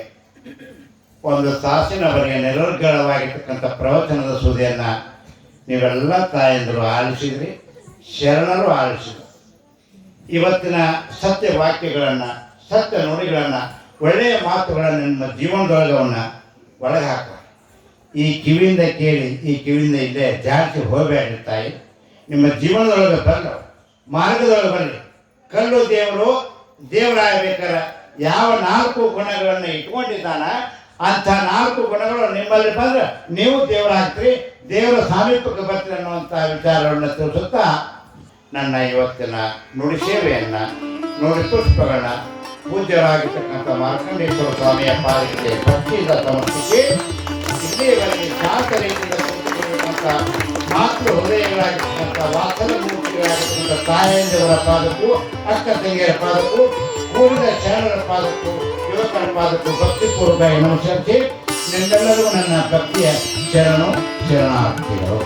ಒಂದು ತಾಸಿನವರೆಗೆ ನಿರರ್ಗಳವಾಗಿರ್ತಕ್ಕಂಥ ಪ್ರವಚನದ ಸುದ್ದಿಯನ್ನು ನೀವೆಲ್ಲ ತಾಯಂದರು ಆಲಿಸಿದ್ರಿ, ಶರಣರು ಆಲಿಸಿದರು. ಇವತ್ತಿನ ಸತ್ಯ ವಾಕ್ಯಗಳನ್ನು, ಸತ್ಯ ನುಡಿಗಳನ್ನು, ಒಳ್ಳೆಯ ಮಾತುಗಳನ್ನು ನಿಮ್ಮ ಜೀವನದೊಳಗವನ್ನು ಒಳಗೆ ಹಾಕುವ. ಈ ಕಿವಿಯಿಂದ ಕೇಳಿ ಈ ಕಿವಿಯಿಂದ ಇಲ್ಲೇ ಜಾಸ್ತಿ ಹೋಗಬೇಡ್ರಿ ತಾಯಿ. ನಿಮ್ಮ ಜೀವನದೊಳಗೆ ಬರಲು, ಮಾರ್ಗದೊಳಗೆ ಬರಲಿ. ಕಲ್ಲು ದೇವರು ದೇವರಾಗಬೇಕಾದ್ರೆ ಯಾವ 4 ಗುಣಗಳನ್ನು ಇಟ್ಕೊಂಡಿದ್ದಾನ ಅಂಥ 4 ಗುಣಗಳು ನಿಮ್ಮಲ್ಲಿ ಬಂದರೆ ನೀವು ದೇವರಾಗ್ತೀರಿ, ದೇವರ ಸಾಮೀಪ್ಯಕ್ಕೆ ಬರ್ತೀರಿ ಅನ್ನುವಂಥ ವಿಚಾರವನ್ನು ತಿಳಿಸುತ್ತಾ ನನ್ನ ಇವತ್ತಿನ ನುಡಿ ಸೇವೆಯನ್ನು, ನುಡಿ ಪುಷ್ಪಗಳನ್ನ ಪೂಜ್ಯರಾಗಿರ್ತಕ್ಕಂಥ ಮಾರ್ಕಂಡೇಶ್ವರ ಸ್ವಾಮಿಯ ಪಾದಕ್ಕೆ ಭಕ್ತಿಯಿಂದ ಸಮರ್ಪಿಸಿ ಇಲ್ಲಿಯವರೆಗೆ ಶಾಂತ ರೀತಿಯಿಂದ ಕೂತುಕೊಂಡಿರುವಂಥ ಮಾತೃ ಹೃದಯಗಳಾಗಿರ್ತಕ್ಕಂಥ ವಾಸನ ಮೂರ್ತಿಗಳಾಗಿರ್ತಕ್ಕಂಥ ತಾಯಂದಿರ ಪಾದಕ್ಕೂ, ಅಕ್ಕ ತಂಗಿಯರ ಪಾದಕ್ಕೂ, ಕೂಡಿದ ಶರಣರ ಪಾದಕ್ಕೂ, ಯುವಕರ ಪಾದಕ್ಕೂ ಭಕ್ತಿಪೂರ್ವಕ ನಮಸ್ಕರಿಸಿ ನಿಮ್ಮೆಲ್ಲರಿಗೂ ನನ್ನ ಭಕ್ತಿಯ ಶರಣಾರ್ಥಿಗಳು.